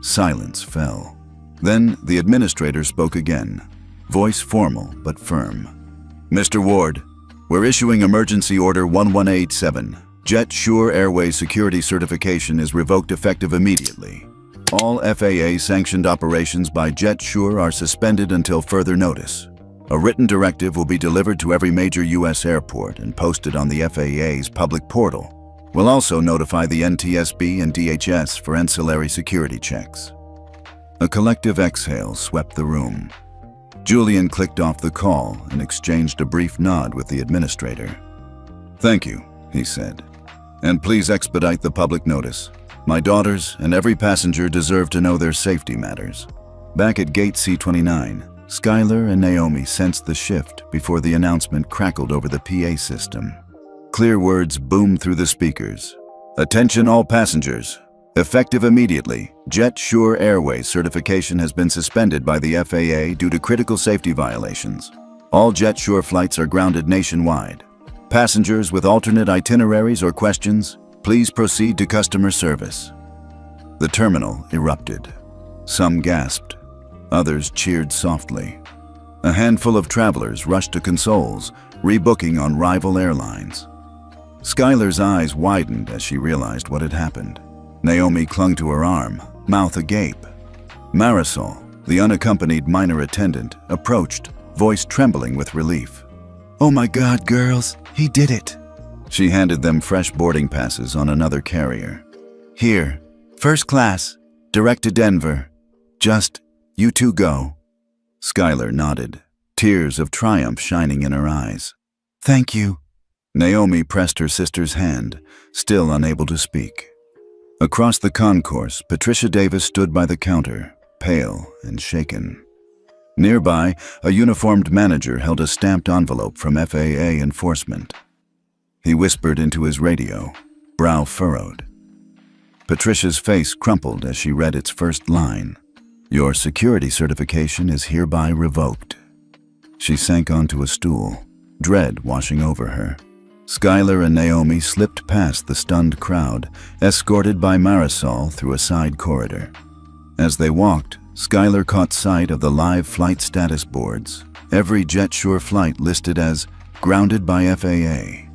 Silence fell. Then the administrator spoke again, voice formal but firm. Mr. Ward, we're issuing Emergency Order 1187. Jet-sure Airways security certification is revoked effective immediately. All FAA-sanctioned operations by jet-sure are suspended until further notice. A written directive will be delivered to every major U.S. airport and posted on the FAA's public portal. We'll also notify the NTSB and DHS for ancillary security checks." A collective exhale swept the room. Julian clicked off the call and exchanged a brief nod with the administrator. "Thank you," he said. "And please expedite the public notice. My daughters and every passenger deserve to know their safety matters." Back at Gate C29, Skylar and Naomi sensed the shift before the announcement crackled over the PA system. Clear words boomed through the speakers. "Attention all passengers. Effective immediately, Jet Sure Airways certification has been suspended by the FAA due to critical safety violations. All Jet Sure flights are grounded nationwide. Passengers with alternate itineraries or questions, please proceed to customer service." The terminal erupted. Some gasped. Others cheered softly. A handful of travelers rushed to consoles, rebooking on rival airlines. Skylar's eyes widened as she realized what had happened. Naomi clung to her arm, mouth agape. Marisol, the unaccompanied minor attendant, approached, voice trembling with relief. "Oh my God, girls, he did it." She handed them fresh boarding passes on another carrier. "Here, first class, direct to Denver. Just, you two go." Skylar nodded, tears of triumph shining in her eyes. "Thank you." Naomi pressed her sister's hand, still unable to speak. Across the concourse, Patricia Davis stood by the counter, pale and shaken. Nearby, a uniformed manager held a stamped envelope from FAA enforcement. He whispered into his radio, brow furrowed. Patricia's face crumpled as she read its first line. "Your security certification is hereby revoked." She sank onto a stool, dread washing over her. Skylar and Naomi slipped past the stunned crowd, escorted by Marisol through a side corridor. As they walked, Skylar caught sight of the live flight status boards, every JetSure flight listed as grounded by FAA.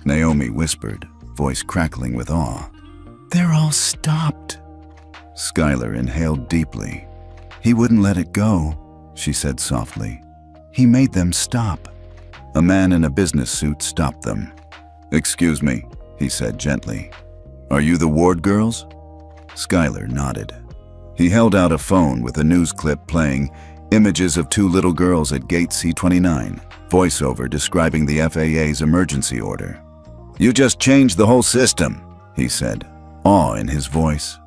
Naomi whispered, voice crackling with awe. "They're all stopped." Skylar inhaled deeply. "He wouldn't let it go," she said softly. "He made them stop." A man in a business suit stopped them. "Excuse me," he said gently. "Are you the ward girls?" Skylar nodded. He held out a phone with a news clip playing images of two little girls at Gate C29, voiceover describing the FAA's emergency order. "You just changed the whole system," he said, awe in his voice.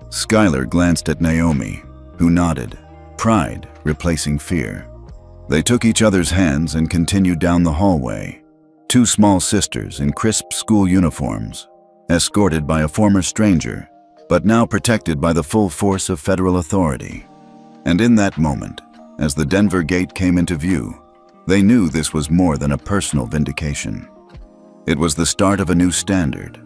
Skylar glanced at Naomi, who nodded, pride replacing fear. They took each other's hands and continued down the hallway, two small sisters in crisp school uniforms, escorted by a former stranger, but now protected by the full force of federal authority. And in that moment, as the Denver gate came into view, they knew this was more than a personal vindication. It was the start of a new standard,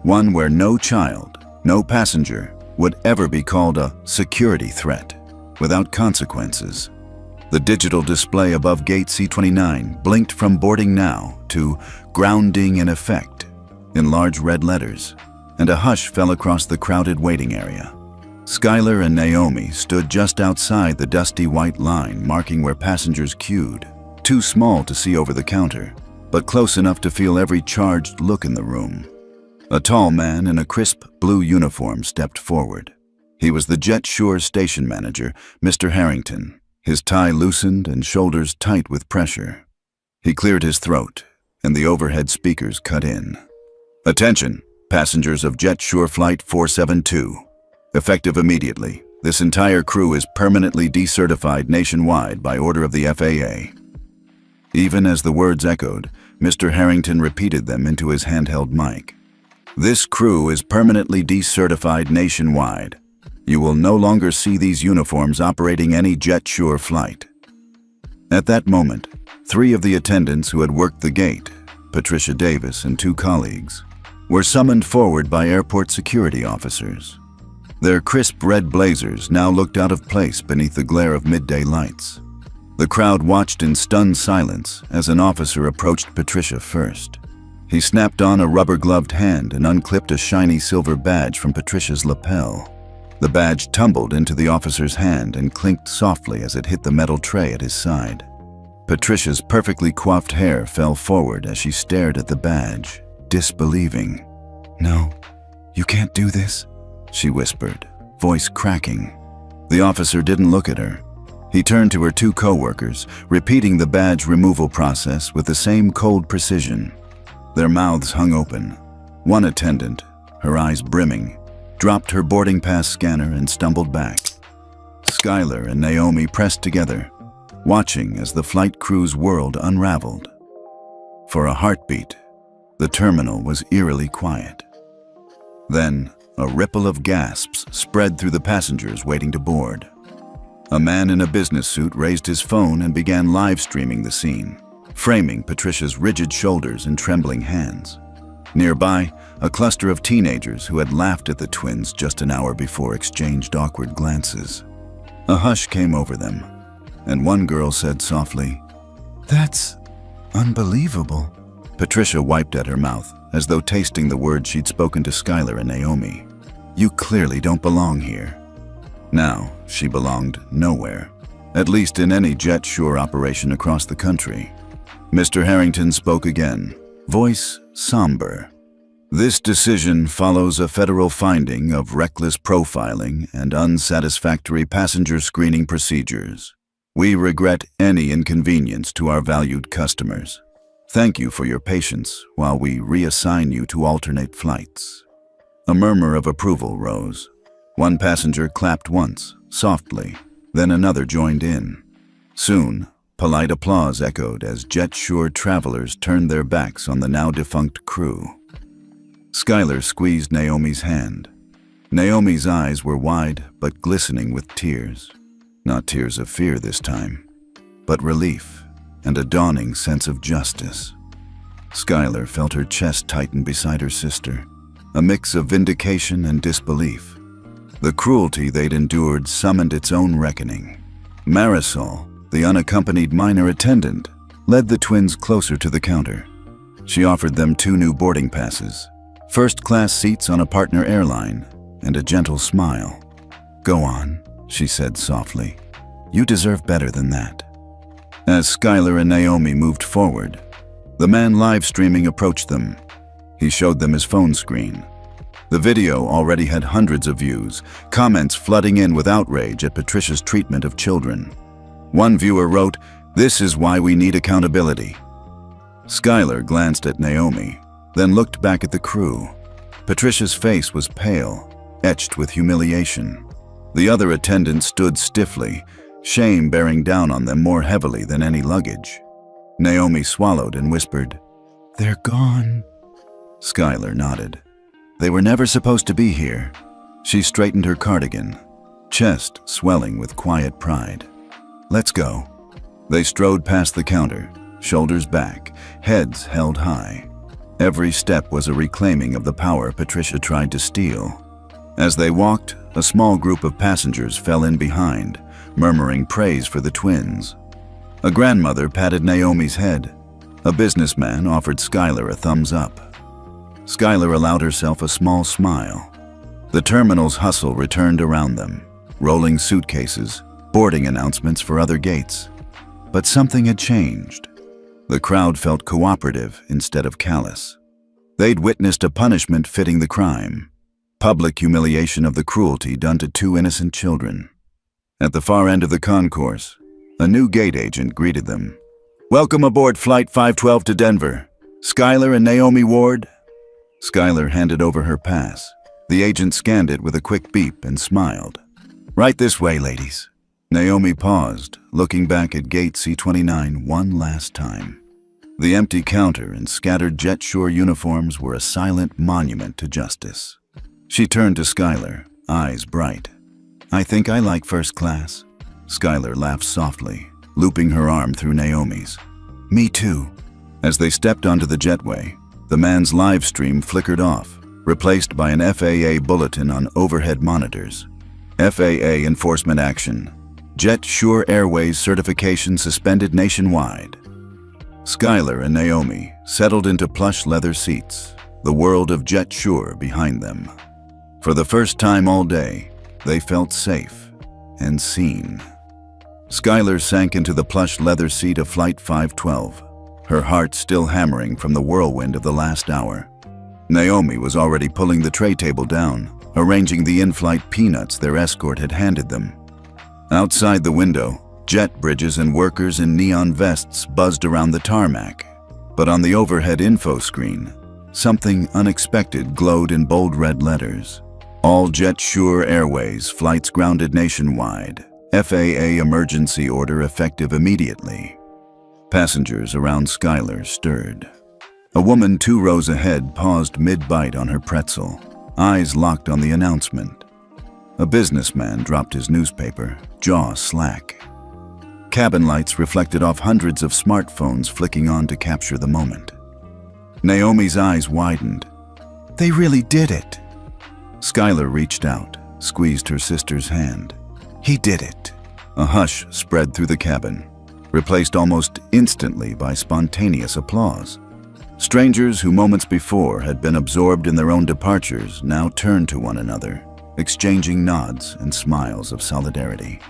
one where no child, no passenger, would ever be called a security threat without consequences. The digital display above Gate C29 blinked from boarding now to grounding in effect in large red letters, and a hush fell across the crowded waiting area. Skylar and Naomi stood just outside the dusty white line marking where passengers queued, too small to see over the counter, but close enough to feel every charged look in the room. A tall man in a crisp blue uniform stepped forward. He was the JetSure station manager, Mr. Harrington, his tie loosened and shoulders tight with pressure. He cleared his throat, and the overhead speakers cut in. "Attention, passengers of JetSure Flight 472. Effective immediately, this entire crew is permanently decertified nationwide by order of the FAA." Even as the words echoed, Mr. Harrington repeated them into his handheld mic. "This crew is permanently decertified nationwide. You will no longer see these uniforms operating any JetSure flight." At that moment, three of the attendants who had worked the gate, Patricia Davis and two colleagues, were summoned forward by airport security officers. Their crisp red blazers now looked out of place beneath the glare of midday lights. The crowd watched in stunned silence as an officer approached Patricia first. He snapped on a rubber-gloved hand and unclipped a shiny silver badge from Patricia's lapel. The badge tumbled into the officer's hand and clinked softly as it hit the metal tray at his side. Patricia's perfectly coiffed hair fell forward as she stared at the badge, disbelieving. "No, you can't do this," she whispered, voice cracking. The officer didn't look at her. He turned to her two co-workers, repeating the badge removal process with the same cold precision. Their mouths hung open. One attendant, her eyes brimming, dropped her boarding pass scanner and stumbled back. Skylar and Naomi pressed together, watching as the flight crew's world unraveled. For a heartbeat, the terminal was eerily quiet. Then, a ripple of gasps spread through the passengers waiting to board. A man in a business suit raised his phone and began live streaming the scene, framing Patricia's rigid shoulders and trembling hands. Nearby, a cluster of teenagers who had laughed at the twins just an hour before exchanged awkward glances. A hush came over them, and one girl said softly, "That's unbelievable." Patricia wiped at her mouth, as though tasting the words she'd spoken to Skylar and Naomi. "You clearly don't belong here." Now, she belonged nowhere, at least in any jet-sure operation across the country. Mr. Harrington spoke again, voice somber. "This decision follows a federal finding of reckless profiling and unsatisfactory passenger screening procedures. We regret any inconvenience to our valued customers. Thank you for your patience while we reassign you to alternate flights." A murmur of approval rose. One passenger clapped once, softly, then another joined in. Soon, polite applause echoed as jet-sure travelers turned their backs on the now-defunct crew. Skylar squeezed Naomi's hand. Naomi's eyes were wide but glistening with tears. Not tears of fear this time, but relief and a dawning sense of justice. Skylar felt her chest tighten beside her sister, a mix of vindication and disbelief. The cruelty they'd endured summoned its own reckoning. Marisol, the unaccompanied minor attendant, led the twins closer to the counter. She offered them 2 new boarding passes, first-class seats on a partner airline, and a gentle smile. "Go on," she said softly. "You deserve better than that." As Skylar and Naomi moved forward, the man live streaming approached them. He showed them his phone screen. The video already had hundreds of views, comments flooding in with outrage at Patricia's treatment of children. One viewer wrote, "This is why we need accountability." Skylar glanced at Naomi, then looked back at the crew. Patricia's face was pale, etched with humiliation. The other attendants stood stiffly, shame bearing down on them more heavily than any luggage. Naomi swallowed and whispered, "They're gone." Skylar nodded. "They were never supposed to be here." She straightened her cardigan, chest swelling with quiet pride. "Let's go." They strode past the counter, shoulders back, heads held high. Every step was a reclaiming of the power Patricia tried to steal. As they walked, a small group of passengers fell in behind, murmuring praise for the twins. A grandmother patted Naomi's head. A businessman offered Skylar a thumbs up. Skylar allowed herself a small smile. The terminal's hustle returned around them, rolling suitcases, boarding announcements for other gates. But something had changed. The crowd felt cooperative instead of callous. They'd witnessed a punishment fitting the crime, public humiliation of the cruelty done to 2 innocent children. At the far end of the concourse, a new gate agent greeted them. "Welcome aboard Flight 512 to Denver. Skylar and Naomi Ward." Skylar handed over her pass. The agent scanned it with a quick beep and smiled. "Right this way, ladies." Naomi paused, looking back at gate C29 one last time. The empty counter and scattered jet-sure uniforms were a silent monument to justice. She turned to Skylar, eyes bright. "I think I like first class." Skylar laughed softly, looping her arm through Naomi's. "Me too." As they stepped onto the jetway, the man's live stream flickered off, replaced by an FAA bulletin on overhead monitors. "FAA enforcement action. Jet Sure Airways certification suspended nationwide." Skylar and Naomi settled into plush leather seats, the world of Jet Sure behind them. For the first time all day, they felt safe and seen. Skylar sank into the plush leather seat of Flight 512, her heart still hammering from the whirlwind of the last hour. Naomi was already pulling the tray table down, arranging the in-flight peanuts their escort had handed them. Outside the window, jet bridges and workers in neon vests buzzed around the tarmac. But on the overhead info screen, something unexpected glowed in bold red letters. All JetSure Airways flights grounded nationwide. FAA emergency order effective immediately. Passengers around Skylar stirred. A woman 2 rows ahead paused mid-bite on her pretzel, eyes locked on the announcement. A businessman dropped his newspaper, jaw slack. Cabin lights reflected off hundreds of smartphones flicking on to capture the moment. Naomi's eyes widened. They really did it. Skylar reached out, squeezed her sister's hand. He did it. A hush spread through the cabin, replaced almost instantly by spontaneous applause. Strangers who moments before had been absorbed in their own departures now turned to one another, exchanging nods and smiles of solidarity.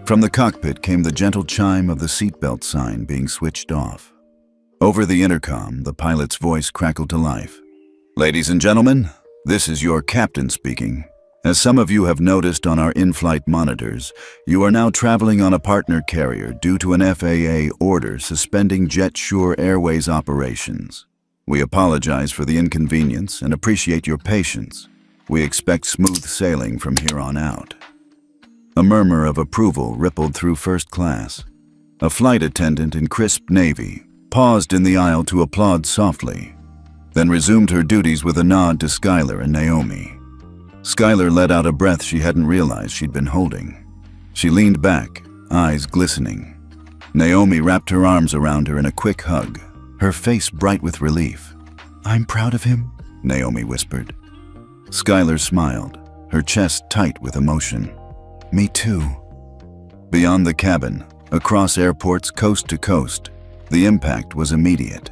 From the cockpit came the gentle chime of the seatbelt sign being switched off. Over the intercom, the pilot's voice crackled to life. Ladies and gentlemen, this is your captain speaking. As some of you have noticed on our in-flight monitors, you are now traveling on a partner carrier due to an FAA order suspending JetSure Airways operations. We apologize for the inconvenience and appreciate your patience. We expect smooth sailing from here on out. A murmur of approval rippled through first class. A flight attendant in crisp navy paused in the aisle to applaud softly, then resumed her duties with a nod to Skylar and Naomi. Skylar let out a breath she hadn't realized she'd been holding. She leaned back, eyes glistening. Naomi wrapped her arms around her in a quick hug, her face bright with relief. "I'm proud of him," Naomi whispered. Skylar smiled, her chest tight with emotion. "Me too." Beyond the cabin, across airports coast to coast, the impact was immediate.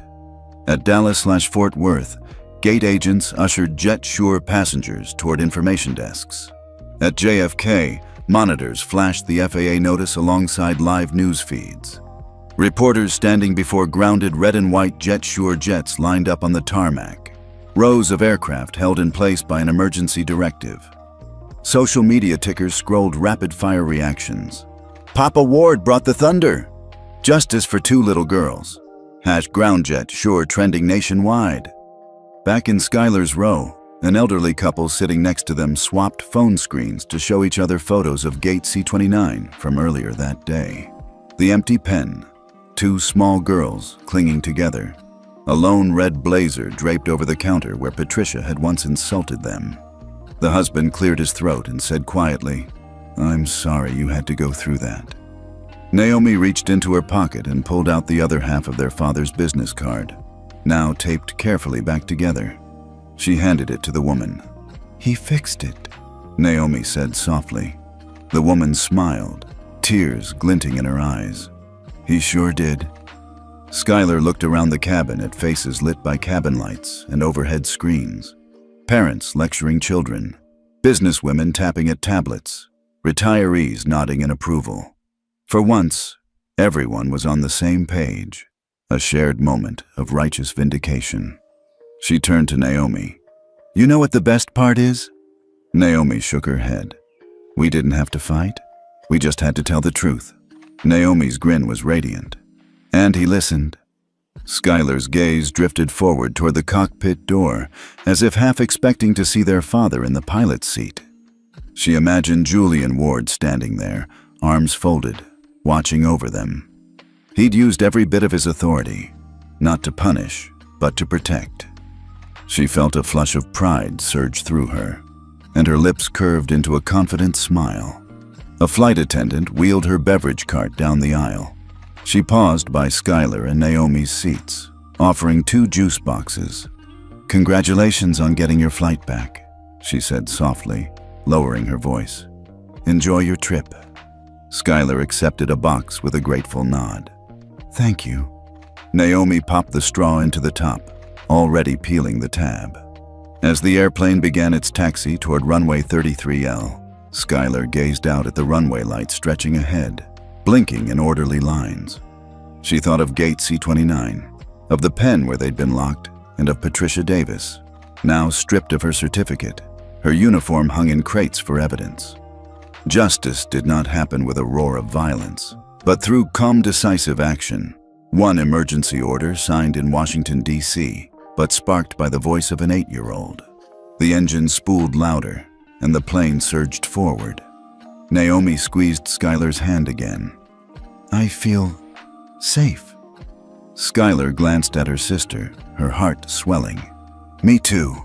At Dallas/Fort Worth, gate agents ushered JetSure passengers toward information desks. At JFK, monitors flashed the FAA notice alongside live news feeds. Reporters standing before grounded red and white JetSure jets lined up on the tarmac, rows of aircraft held in place by an emergency directive. Social media tickers scrolled rapid-fire reactions. "Papa Ward brought the thunder!" "Justice for 2 little girls!" #GroundJet Sure trending nationwide. Back in Skylar's row, an elderly couple sitting next to them swapped phone screens to show each other photos of Gate C-29 from earlier that day. The empty pen, 2 small girls clinging together, a lone red blazer draped over the counter where Patricia had once insulted them. The husband cleared his throat and said quietly, "I'm sorry you had to go through that." Naomi reached into her pocket and pulled out the other half of their father's business card, now taped carefully back together. She handed it to the woman. "He fixed it," Naomi said softly. The woman smiled, tears glinting in her eyes. "He sure did." Skylar looked around the cabin at faces lit by cabin lights and overhead screens. Parents lecturing children, businesswomen tapping at tablets, retirees nodding in approval. For once, everyone was on the same page, a shared moment of righteous vindication. She turned to Naomi. "You know what the best part is?" Naomi shook her head. "We didn't have to fight. We just had to tell the truth." Naomi's grin was radiant. "And he listened." Skylar's gaze drifted forward toward the cockpit door, as if half expecting to see their father in the pilot's seat. She imagined Julian Ward standing there, arms folded, watching over them. He'd used every bit of his authority, not to punish, but to protect. She felt a flush of pride surge through her, and her lips curved into a confident smile. A flight attendant wheeled her beverage cart down the aisle. She paused by Skylar and Naomi's seats, offering 2 juice boxes. "Congratulations on getting your flight back," she said softly, lowering her voice. "Enjoy your trip." Skylar accepted a box with a grateful nod. "Thank you." Naomi popped the straw into the top, already peeling the tab. As the airplane began its taxi toward runway 33L, Skylar gazed out at the runway lights stretching ahead, blinking in orderly lines. She thought of Gate C-29, of the pen where they'd been locked, and of Patricia Davis. now stripped of her certificate. Her uniform hung in crates for evidence. Justice did not happen with a roar of violence, but through calm, decisive action. One emergency order signed in Washington, D.C., but sparked by the voice of an 8-year-old. The engine spooled louder, and the plane surged forward. Naomi squeezed Skylar's hand again. "I feel safe." Skylar glanced at her sister, her heart swelling. "Me too."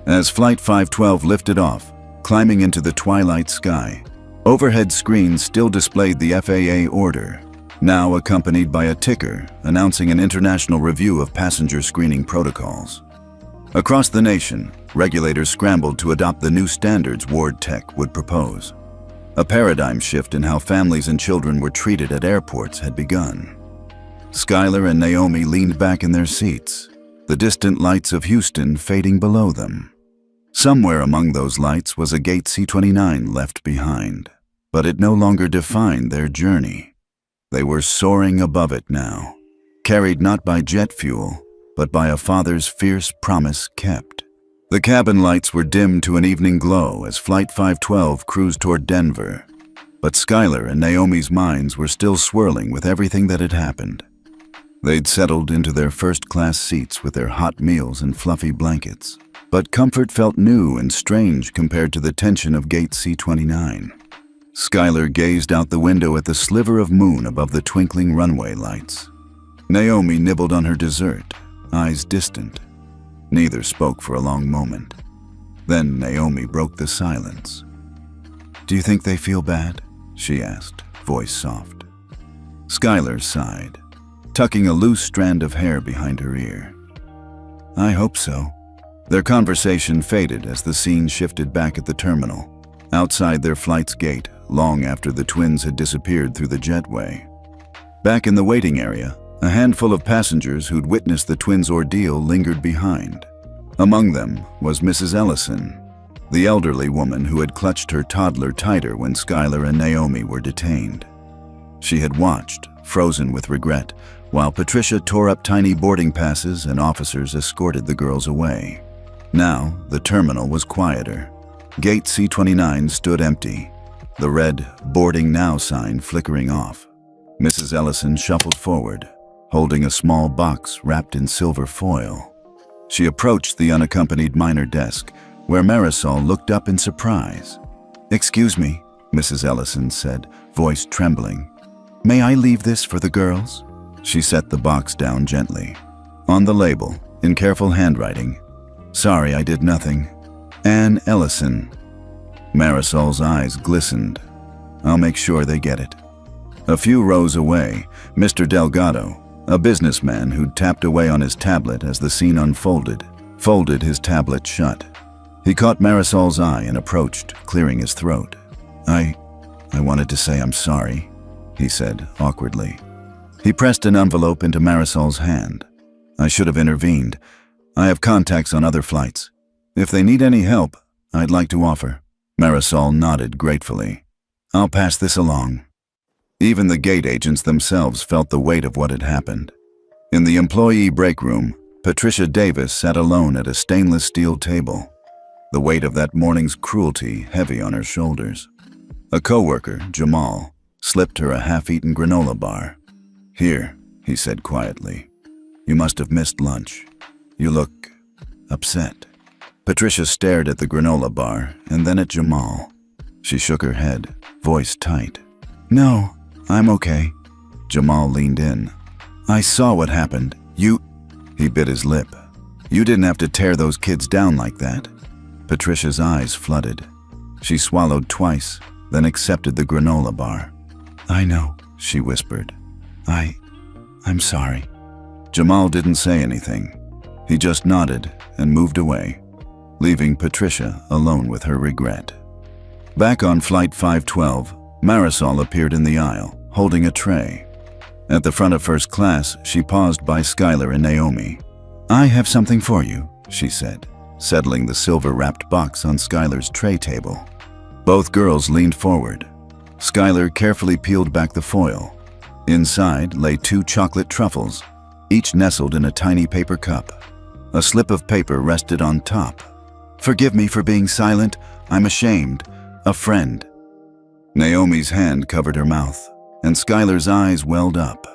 As Flight 512 lifted off, climbing into the twilight sky, overhead screens still displayed the FAA order, now accompanied by a ticker announcing an international review of passenger screening protocols. Across the nation, regulators scrambled to adopt the new standards Ward Tech would propose. A paradigm shift in how families and children were treated at airports had begun. Skylar and Naomi leaned back in their seats, the distant lights of Houston fading below them. Somewhere among those lights was a Gate C-29 left behind, but it no longer defined their journey. They were soaring above it now, carried not by jet fuel, but by a father's fierce promise kept. The cabin lights were dimmed to an evening glow as Flight 512 cruised toward Denver, but Skylar and Naomi's minds were still swirling with everything that had happened. They'd settled into their first-class seats with their hot meals and fluffy blankets, but comfort felt new and strange compared to the tension of Gate C-29. Skylar gazed out the window at the sliver of moon above the twinkling runway lights. Naomi nibbled on her dessert, eyes distant. Neither spoke for a long moment. Then Naomi broke the silence. "Do you think they feel bad?" she asked, voice soft. Skylar sighed, tucking a loose strand of hair behind her ear. "I hope so." Their conversation faded as the scene shifted back at the terminal, outside their flight's gate, long after the twins had disappeared through the jetway. Back in the waiting area, a handful of passengers who'd witnessed the twins' ordeal lingered behind. Among them was Mrs. Ellison, the elderly woman who had clutched her toddler tighter when Skylar and Naomi were detained. She had watched, frozen with regret, while Patricia tore up tiny boarding passes and officers escorted the girls away. Now, the terminal was quieter. Gate C-29 stood empty, the red "Boarding Now" sign flickering off. Mrs. Ellison shuffled forward, holding a small box wrapped in silver foil. She approached the unaccompanied minor desk, where Marisol looked up in surprise. "Excuse me," Mrs. Ellison said, voice trembling. "May I leave this for the girls?" She set the box down gently. On the label, in careful handwriting, "Sorry, I did nothing. Anne Ellison." Marisol's eyes glistened. "I'll make sure they get it." A few rows away, Mr. Delgado, a businessman who'd tapped away on his tablet as the scene unfolded, folded his tablet shut. He caught Marisol's eye and approached, clearing his throat. I wanted to say I'm sorry," he said awkwardly. He pressed an envelope into Marisol's hand. "I should have intervened. I have contacts on other flights. If they need any help, I'd like to offer." Marisol nodded gratefully. "I'll pass this along." Even the gate agents themselves felt the weight of what had happened. In the employee break room, Patricia Davis sat alone at a stainless steel table, the weight of that morning's cruelty heavy on her shoulders. A coworker, Jamal, slipped her a half-eaten granola bar. "Here," he said quietly. "You must have missed lunch. You look upset." Patricia stared at the granola bar and then at Jamal. She shook her head, voice tight. "No, I'm okay." Jamal leaned in. "I saw what happened. He bit his lip. "You didn't have to tear those kids down like that." Patricia's eyes flooded. She swallowed twice, then accepted the granola bar. "I know," she whispered. I'm sorry." Jamal didn't say anything. He just nodded and moved away, leaving Patricia alone with her regret. Back on Flight 512, Marisol appeared in the aisle, holding a tray. At the front of first class, she paused by Skylar and Naomi. "I have something for you," she said, settling the silver-wrapped box on Skylar's tray table. Both girls leaned forward. Skylar carefully peeled back the foil. Inside lay 2 chocolate truffles, each nestled in a tiny paper cup. A slip of paper rested on top. "Forgive me for being silent. I'm ashamed. A friend." Naomi's hand covered her mouth, and Skylar's eyes welled up.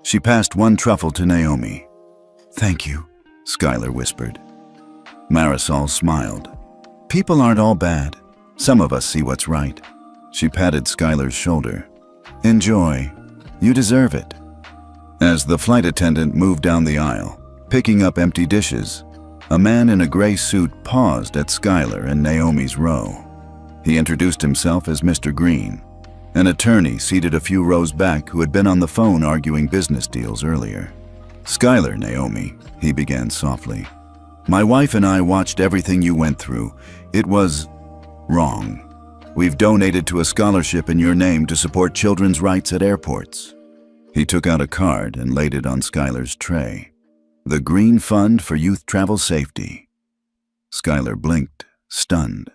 She passed one truffle to Naomi. "Thank you," Skylar whispered. Marisol smiled. "People aren't all bad. Some of us see what's right." She patted Skylar's shoulder. "Enjoy. You deserve it." As the flight attendant moved down the aisle, picking up empty dishes, a man in a gray suit paused at Skylar and Naomi's row. He introduced himself as Mr. Green, an attorney seated a few rows back who had been on the phone arguing business deals earlier. "Skylar, Naomi," he began softly. "My wife and I watched everything you went through. It was wrong. We've donated to a scholarship in your name to support children's rights at airports." He took out a card and laid it on Skylar's tray. "The Green Fund for Youth Travel Safety." Skylar blinked, stunned.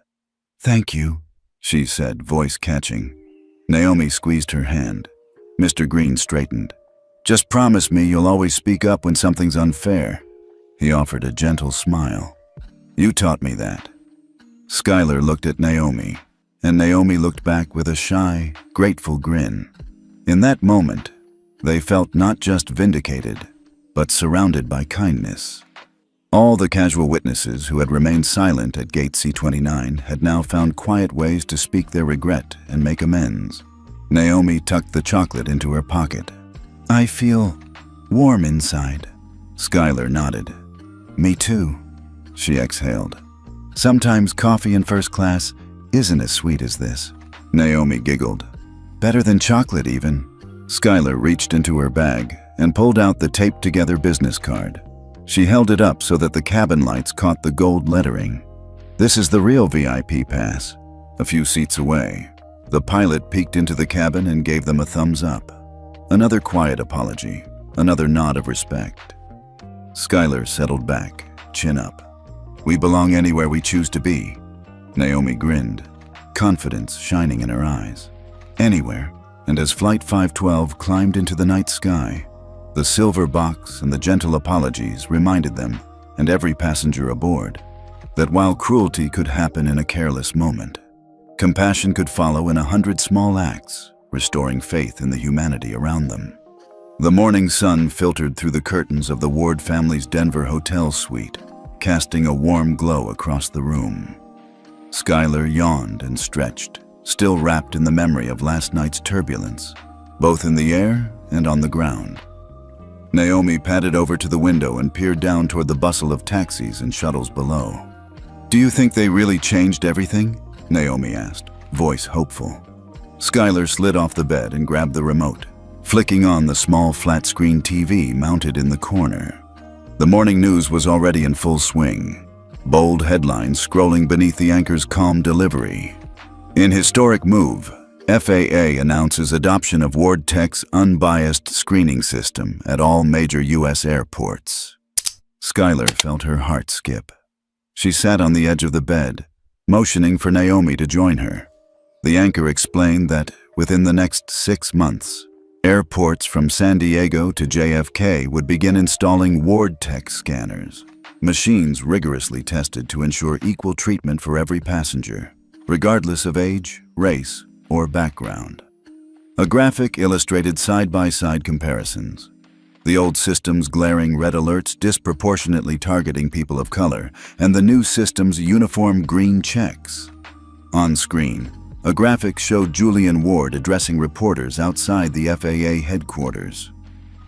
"Thank you," she said, voice catching. Naomi squeezed her hand. Mr. Green straightened. "Just promise me you'll always speak up when something's unfair." He offered a gentle smile. "You taught me that." Skylar looked at Naomi, and Naomi looked back with a shy, grateful grin. In that moment, they felt not just vindicated, but surrounded by kindness. All the casual witnesses who had remained silent at Gate C-29 had now found quiet ways to speak their regret and make amends. Naomi tucked the chocolate into her pocket. "I feel warm inside." Skylar nodded. "Me too," she exhaled. "Sometimes coffee in first class isn't as sweet as this." Naomi giggled. "Better than chocolate, even." Skylar reached into her bag and pulled out the taped-together business card. She held it up so that the cabin lights caught the gold lettering. "This is the real VIP pass." A few seats away, the pilot peeked into the cabin and gave them a thumbs up. Another quiet apology, another nod of respect. Skylar settled back, chin up. "We belong anywhere we choose to be." Naomi grinned, confidence shining in her eyes. Anywhere, and as Flight 512 climbed into the night sky, the silver box and the gentle apologies reminded them, and every passenger aboard, that while cruelty could happen in a careless moment, compassion could follow in 100 small acts, restoring faith in the humanity around them. The morning sun filtered through the curtains of the Ward family's Denver hotel suite, casting a warm glow across the room. Skylar yawned and stretched, still wrapped in the memory of last night's turbulence, both in the air and on the ground. Naomi padded over to the window and peered down toward the bustle of taxis and shuttles below. "Do you think they really changed everything?" Naomi asked, voice hopeful. Skylar slid off the bed and grabbed the remote, flicking on the small flat-screen TV mounted in the corner. The morning news was already in full swing, bold headlines scrolling beneath the anchor's calm delivery. In historic move, FAA announces adoption of Ward Tech's unbiased screening system at all major U.S. airports. Skylar felt her heart skip. She sat on the edge of the bed, motioning for Naomi to join her. The anchor explained that within the next 6 months, airports from San Diego to JFK would begin installing Ward Tech scanners, machines rigorously tested to ensure equal treatment for every passenger, regardless of age, race, or background. A graphic illustrated side-by-side comparisons. The old system's glaring red alerts disproportionately targeting people of color, and the new system's uniform green checks. On screen, a graphic showed Julian Ward addressing reporters outside the FAA headquarters.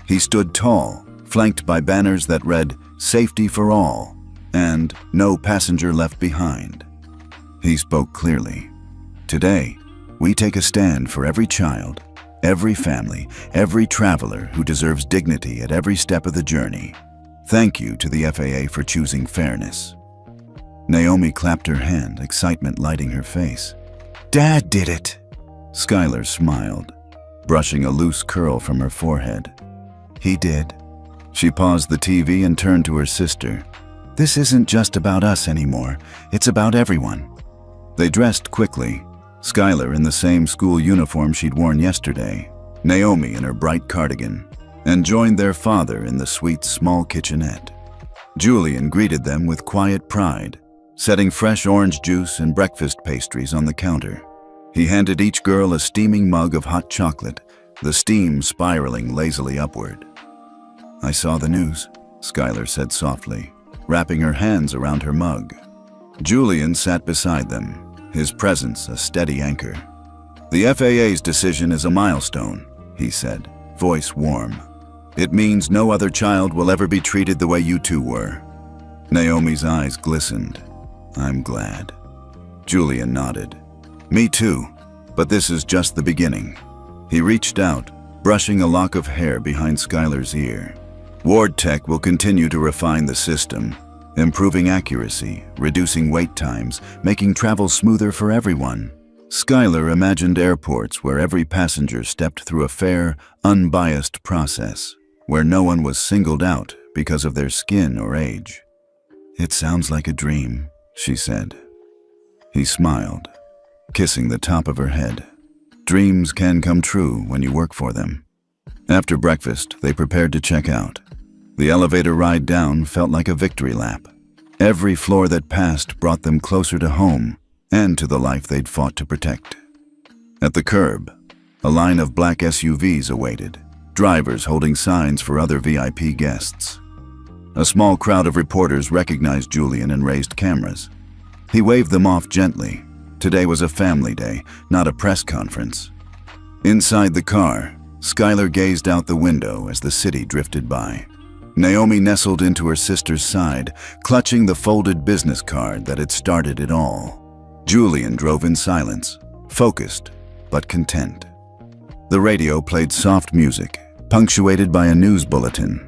He stood tall, flanked by banners that read, "Safety for all," and "No passenger left behind." He spoke clearly. "Today, we take a stand for every child, every family, every traveler who deserves dignity at every step of the journey. Thank you to the FAA for choosing fairness." Naomi clapped her hand, excitement lighting her face. "Dad did it!" Skylar smiled, brushing a loose curl from her forehead. "He did." She paused the TV and turned to her sister. "This isn't just about us anymore. It's about everyone." They dressed quickly, Skylar in the same school uniform she'd worn yesterday, Naomi in her bright cardigan, and joined their father in the suite's small kitchenette. Julian greeted them with quiet pride, setting fresh orange juice and breakfast pastries on the counter. He handed each girl a steaming mug of hot chocolate, the steam spiraling lazily upward. "I saw the news," Skylar said softly, wrapping her hands around her mug. Julian sat beside them, his presence a steady anchor. "The FAA's decision is a milestone," he said, voice warm. "It means no other child will ever be treated the way you two were." Naomi's eyes glistened. "I'm glad." Julian nodded. "Me too, but this is just the beginning." He reached out, brushing a lock of hair behind Skylar's ear. "Ward Tech will continue to refine the system, improving accuracy, reducing wait times, making travel smoother for everyone." Skylar imagined airports where every passenger stepped through a fair, unbiased process, where no one was singled out because of their skin or age. "It sounds like a dream," she said. He smiled, kissing the top of her head. Dreams can come true when you work for them. After breakfast, they prepared to check out. The elevator ride down felt like a victory lap. Every floor that passed brought them closer to home and to the life they'd fought to protect. At the curb, a line of black SUVs awaited, drivers holding signs for other VIP guests. A small crowd of reporters recognized Julian and raised cameras. He waved them off gently. Today was a family day, not a press conference. Inside the car, Skylar gazed out the window as the city drifted by. Naomi nestled into her sister's side, clutching the folded business card that had started it all. Julian drove in silence, focused but content. The radio played soft music, punctuated by a news bulletin.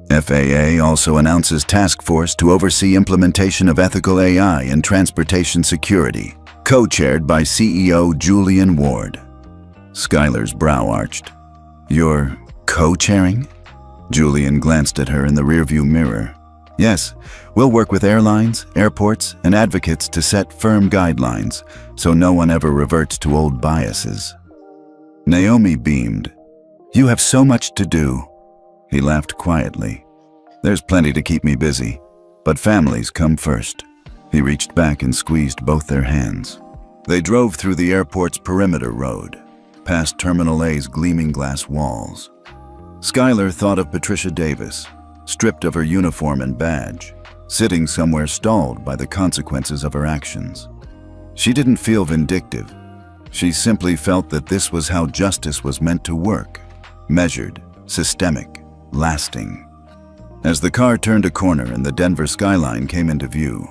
FAA also announces task force to oversee implementation of ethical AI in transportation security, co-chaired by CEO Julian Ward. Skylar's brow arched. "You're co-chairing?" Julian glanced at her in the rearview mirror. "Yes, we'll work with airlines, airports, and advocates to set firm guidelines so no one ever reverts to old biases." Naomi beamed. "You have so much to do." He laughed quietly. "There's plenty to keep me busy, but families come first." He reached back and squeezed both their hands. They drove through the airport's perimeter road, past Terminal A's gleaming glass walls. Skylar thought of Patricia Davis, stripped of her uniform and badge, sitting somewhere stalled by the consequences of her actions. She didn't feel vindictive. She simply felt that this was how justice was meant to work, measured, systemic, lasting. As the car turned a corner and the Denver skyline came into view,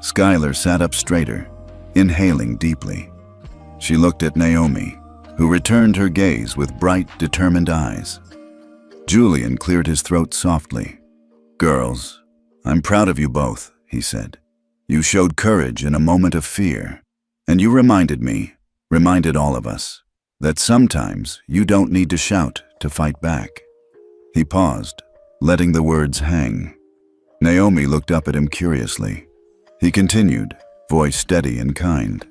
Skylar sat up straighter, inhaling deeply. She looked at Naomi, who returned her gaze with bright, determined eyes. Julian cleared his throat softly. "Girls, I'm proud of you both," he said. "You showed courage in a moment of fear, and you reminded all of us, that sometimes you don't need to shout to fight back." He paused, letting the words hang. Naomi looked up at him curiously. He continued, voice steady and kind.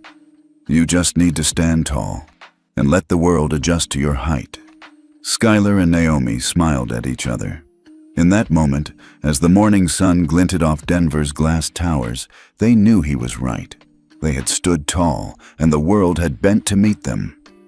"You just need to stand tall and let the world adjust to your height." Skylar and Naomi smiled at each other. In that moment, as the morning sun glinted off Denver's glass towers, they knew he was right. They had stood tall, and the world had bent to meet them.